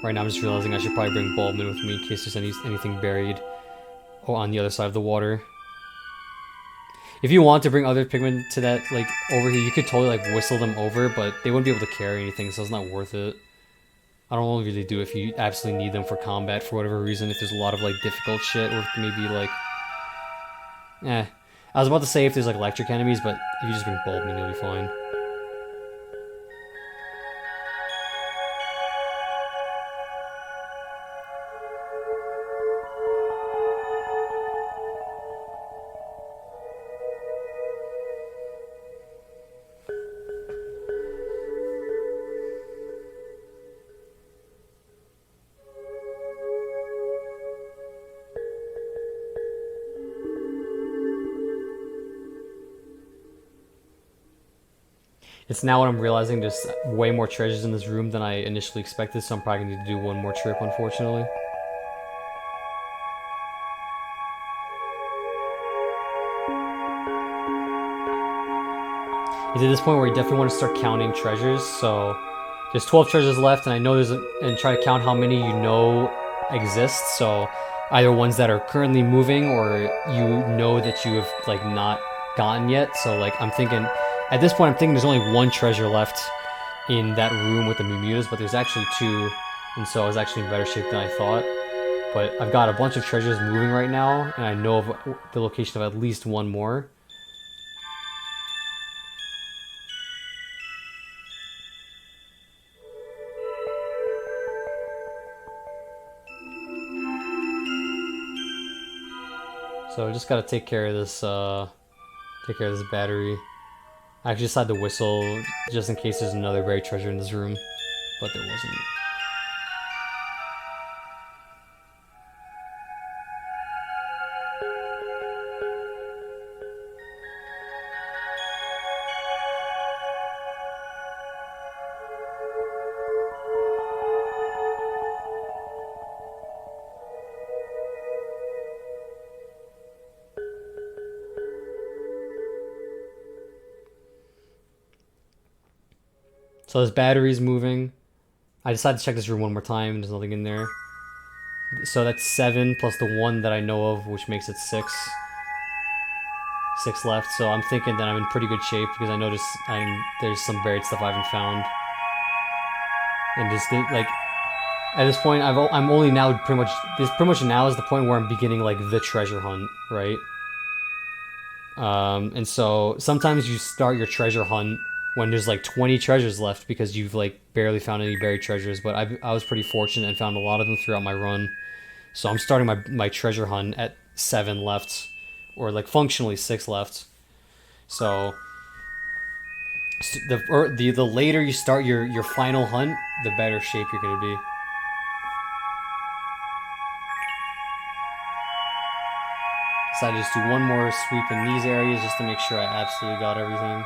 Right now I'm just realizing I should probably bring Bulbman with me in case there's anything buried on the other side of the water. If you want to bring other Pikmin to that, like, over here, you could totally, like, whistle them over, but they wouldn't be able to carry anything, so it's not worth it. I don't really do if you absolutely need them for combat for whatever reason, if there's a lot of, like, difficult shit, or maybe, like... I was about to say if there's, like, electric enemies, but if you just bring Bulbman, you'll be fine. It's now what I'm realizing there's way more treasures in this room than I initially expected, so I'm probably going to need to do one more trip, unfortunately. It's at this point where you definitely want to start counting treasures, so there's 12 treasures left, and I know and try to count how many you know exist, so either ones that are currently moving or you know that you have, like, not gotten yet, so, like, I'm thinking, at this point I'm thinking there's only one treasure left in that room with the Bermudas, but there's actually two, and so I was actually in better shape than I thought. But I've got a bunch of treasures moving right now, and I know of the location of at least one more. So I just gotta take care of this battery. I actually decided to whistle just in case there's another buried treasure in this room, but there wasn't. So this battery's moving. I decided to check this room one more time. There's nothing in there. So that's 7 plus the 1 that I know of, which makes it 6. 6 left. So I'm thinking that I'm in pretty good shape because I noticed there's some buried stuff I haven't found. And just like at this point, I'm only now pretty much now is the point where I'm beginning like the treasure hunt, right? And so sometimes you start your treasure hunt when there's like 20 treasures left because you've like barely found any buried treasures, but I was pretty fortunate and found a lot of them throughout my run. So I'm starting my treasure hunt at 7 left, or like functionally 6 left. So the later you start your final hunt, the better shape you're gonna be. Decided to just do one more sweep in these areas just to make sure I absolutely got everything.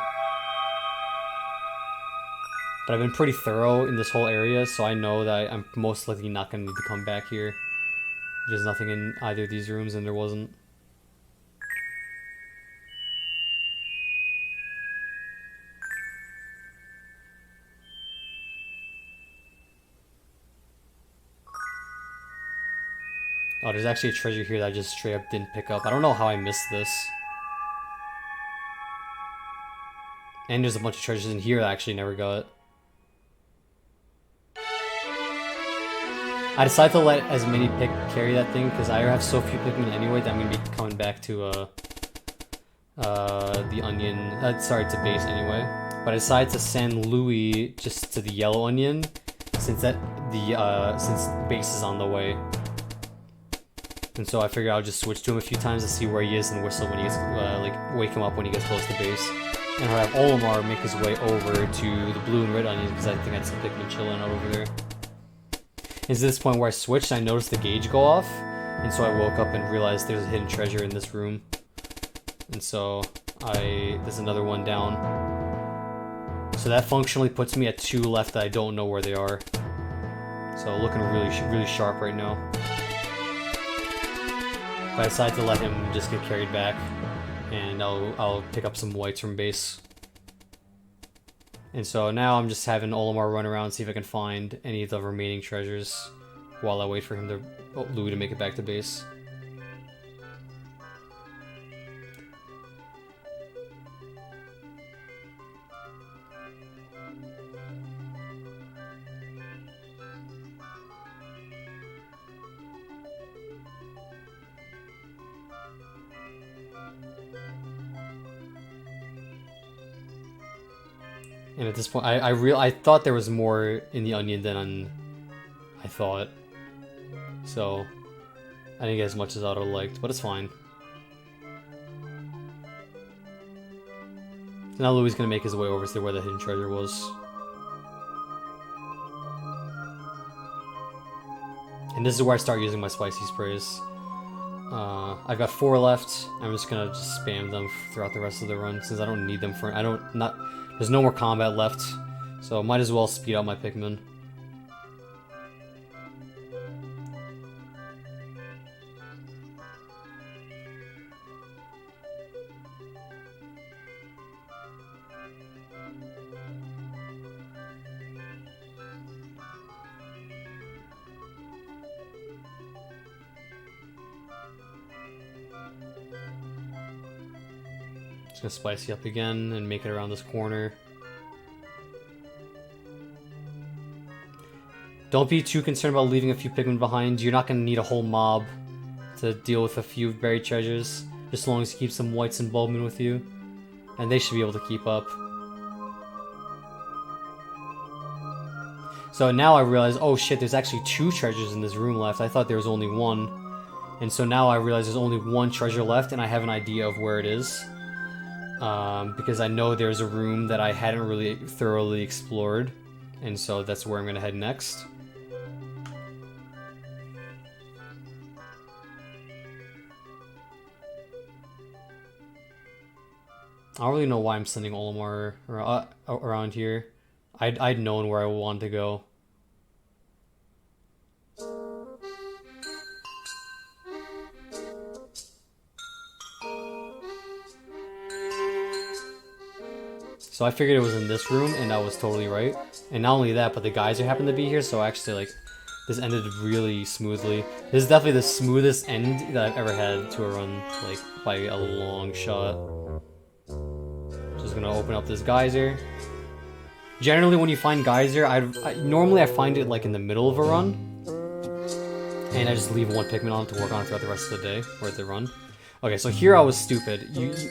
But I've been pretty thorough in this whole area, so I know that I'm most likely not going to need to come back here. There's nothing in either of these rooms, and there wasn't. Oh, there's actually a treasure here that I just straight up didn't pick up. I don't know how I missed this. And there's a bunch of treasures in here that I actually never got. I decided to let as many carry that thing because I have so few Pikmin anyway that I'm going to be coming back to the onion. Sorry, to base anyway. But I decided to send Louis just to the yellow onion since since base is on the way. And so I figured I'll just switch to him a few times to see where he is and whistle when he gets like wake him up when he gets close to base. And I'll have Olimar make his way over to the blue and red onions because I think that's the Pikmin chilling out over there. It's this point where I switched, I noticed the gauge go off, and so I woke up and realized there's a hidden treasure in this room. And so there's another one down. So that functionally puts me at 2 left that I don't know where they are. So looking really sharp right now. But I decided to let him just get carried back, and I'll pick up some whites from base. And so now I'm just having Olimar run around and see if I can find any of the remaining treasures while I wait for Louis to make it back to base. And at this point, I thought there was more in the onion than I thought. So I didn't get as much as I would have liked, but it's fine. So now Louis is gonna make his way over to where the hidden treasure was. And this is where I start using my spicy sprays. I've got 4 left. I'm just gonna spam them throughout the rest of the run since I don't need them for There's no more combat left, so might as well speed up my Pikmin. Just gonna spice you up again and make it around this corner. Don't be too concerned about leaving a few Pikmin behind. You're not gonna need a whole mob to deal with a few buried treasures, just as long as you keep some whites and Bulbmin with you. And they should be able to keep up. So now I realize, oh shit, there's actually 2 treasures in this room left. I thought there was only 1. And so now I realize there's only 1 treasure left, and I have an idea of where it is. Because I know there's a room that I hadn't really thoroughly explored, and so that's where I'm gonna head next. I don't really know why I'm sending Olimar around here. I'd known where I wanted to go. So I figured it was in this room, and I was totally right. And not only that, but the geyser happened to be here, so actually, like, this ended really smoothly. This is definitely the smoothest end that I've ever had to a run, like, by a long shot. Just gonna open up this geyser. Generally, when you find geyser, normally I find it, like, in the middle of a run. And I just leave 1 Pikmin on it to work on it throughout the rest of the day, or the run. Okay, so here I was stupid.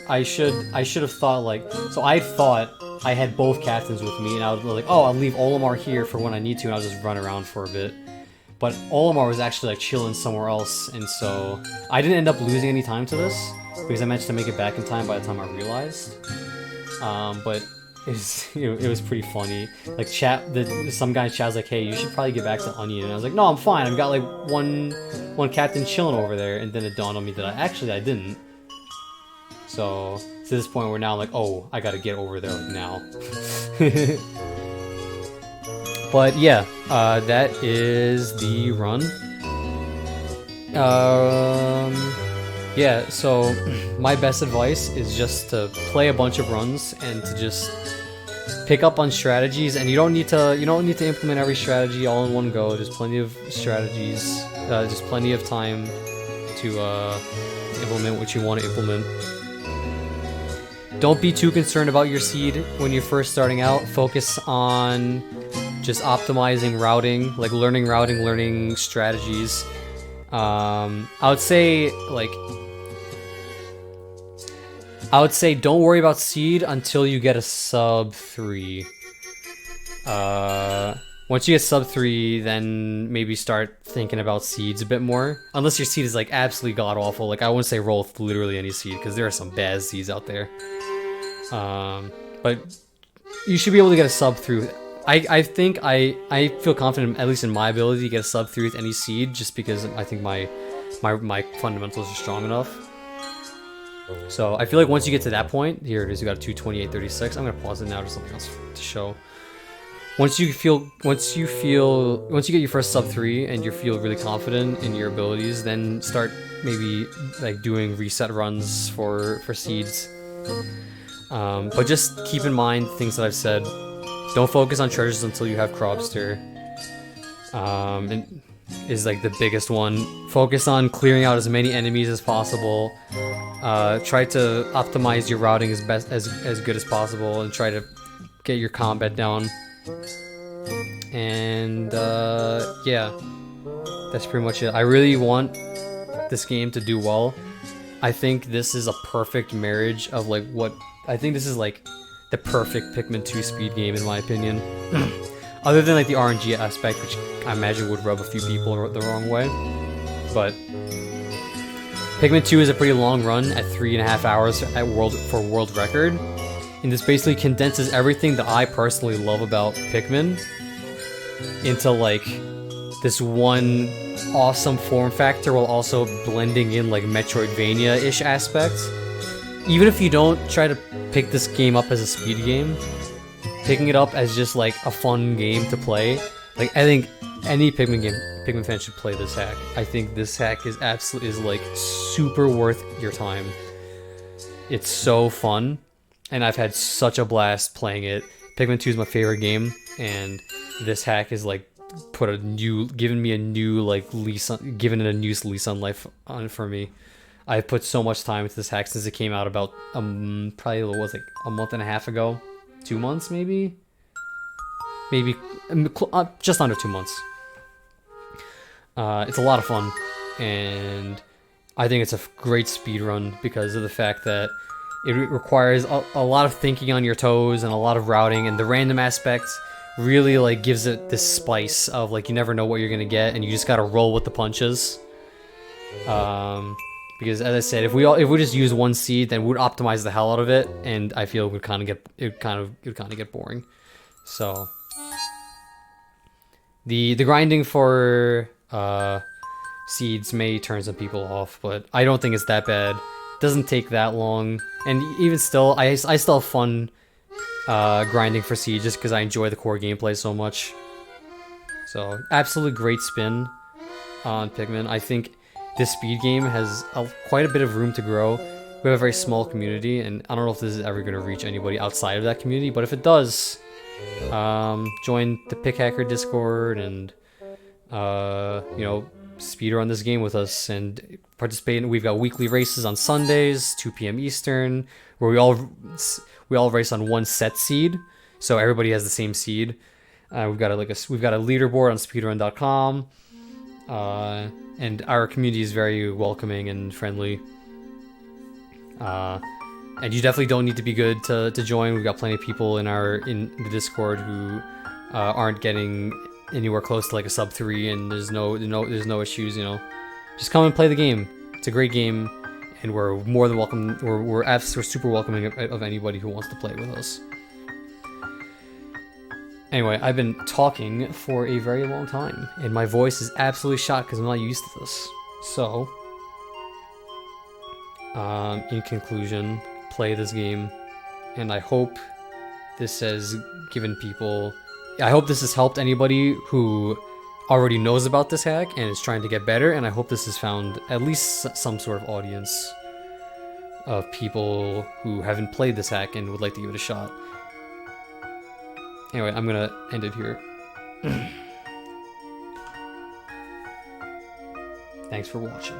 I should have thought, like, so I thought I had both captains with me, and I was like, oh, I'll leave Olimar here for when I need to, and I'll just run around for a bit. But Olimar was actually like chilling somewhere else, and so I didn't end up losing any time to this because I managed to make it back in time by the time I realized. But it was pretty funny. Like some guy in chat was like, "Hey, you should probably get back to Onion," and I was like, "No, I'm fine. I've got like one captain chilling over there." And then it dawned on me that I didn't. So to this point, we're now like, "Oh, I gotta get over there like now." But yeah, that is the run. Yeah, so my best advice is just to play a bunch of runs and to just pick up on strategies, and you don't need to implement every strategy all in one go. There's plenty of strategies, just plenty of time to implement what you want to implement. Don't be too concerned about your seed when you're first starting out. Focus on just optimizing routing, like learning routing, learning strategies. I would say don't worry about seed until you get a sub 3. Once you get sub 3, then maybe start thinking about seeds a bit more. Unless your seed is like absolutely god awful. Like I wouldn't say roll with literally any seed because there are some bad seeds out there. But you should be able to get a sub 3. I think I feel confident, at least in my ability, to get a sub 3 with any seed, just because I think my fundamentals are strong enough. So I feel like once you get to that point, here it is, you got a 228.36. I'm gonna pause it now, just something else to show. Once you get your first sub 3 and you feel really confident in your abilities, then start maybe like doing reset runs for seeds. But just keep in mind things that I've said. Don't focus on treasures until you have Crobster. Is like the biggest one. Focus on clearing out as many enemies as possible. Try to optimize your routing as good as possible, and try to get your combat down. And yeah, that's pretty much it. I really want this game to do well. I think this is a perfect marriage of like what I think this is like the perfect Pikmin 2 speed game in my opinion. Other than like the RNG aspect, which I imagine would rub a few people the wrong way. But Pikmin 2 is a pretty long run at 3.5 hours at world record. And this basically condenses everything that I personally love about Pikmin into like this one awesome form factor, while also blending in like Metroidvania-ish aspects. Even if you don't try to pick this game up as a speed game, picking it up as just like a fun game to play. Like I think any Pikmin fan should play this hack. I think this hack is like super worth your time. It's so fun, and I've had such a blast playing it. Pikmin 2 is my favorite game, and this hack is like given it a new lease on life for me. I've put so much time into this hack since it came out about probably was like a month and a half ago, 2 months maybe just under 2 months. It's a lot of fun, and I think it's a great speed run because of the fact that it requires a lot of thinking on your toes and a lot of routing, and the random aspects really like gives it this spice of like you never know what you're gonna get, and you just gotta roll with the punches. Because as I said, if we just use one seed, then we'd optimize the hell out of it, and I feel it would kind of get boring. So the grinding for seeds may turn some people off, but I don't think it's that bad. It doesn't take that long, and even still, I still have fun grinding for seeds just because I enjoy the core gameplay so much. So absolutely great spin on Pikmin. I think this speed game has quite a bit of room to grow. We have a very small community, and I don't know if this is ever going to reach anybody outside of that community, but if it does, join the Pick Hacker Discord and speedrun this game with us and participate. We've got weekly races on Sundays, 2 p.m. Eastern, where we all race on one set seed, so everybody has the same seed. We've got a leaderboard on speedrun.com, and our community is very welcoming and friendly. And you definitely don't need to be good to join. We've got plenty of people in the Discord who aren't getting anywhere close to like a sub 3, and there's no issues. Just come and play the game. It's a great game, and we're more than welcome. We're super welcoming of anybody who wants to play with us. Anyway, I've been talking for a very long time, and my voice is absolutely shot because I'm not used to this. So, in conclusion, play this game, and I hope this has helped anybody who already knows about this hack and is trying to get better, and I hope this has found at least some sort of audience of people who haven't played this hack and would like to give it a shot. Anyway, I'm gonna end it here. Thanks for watching.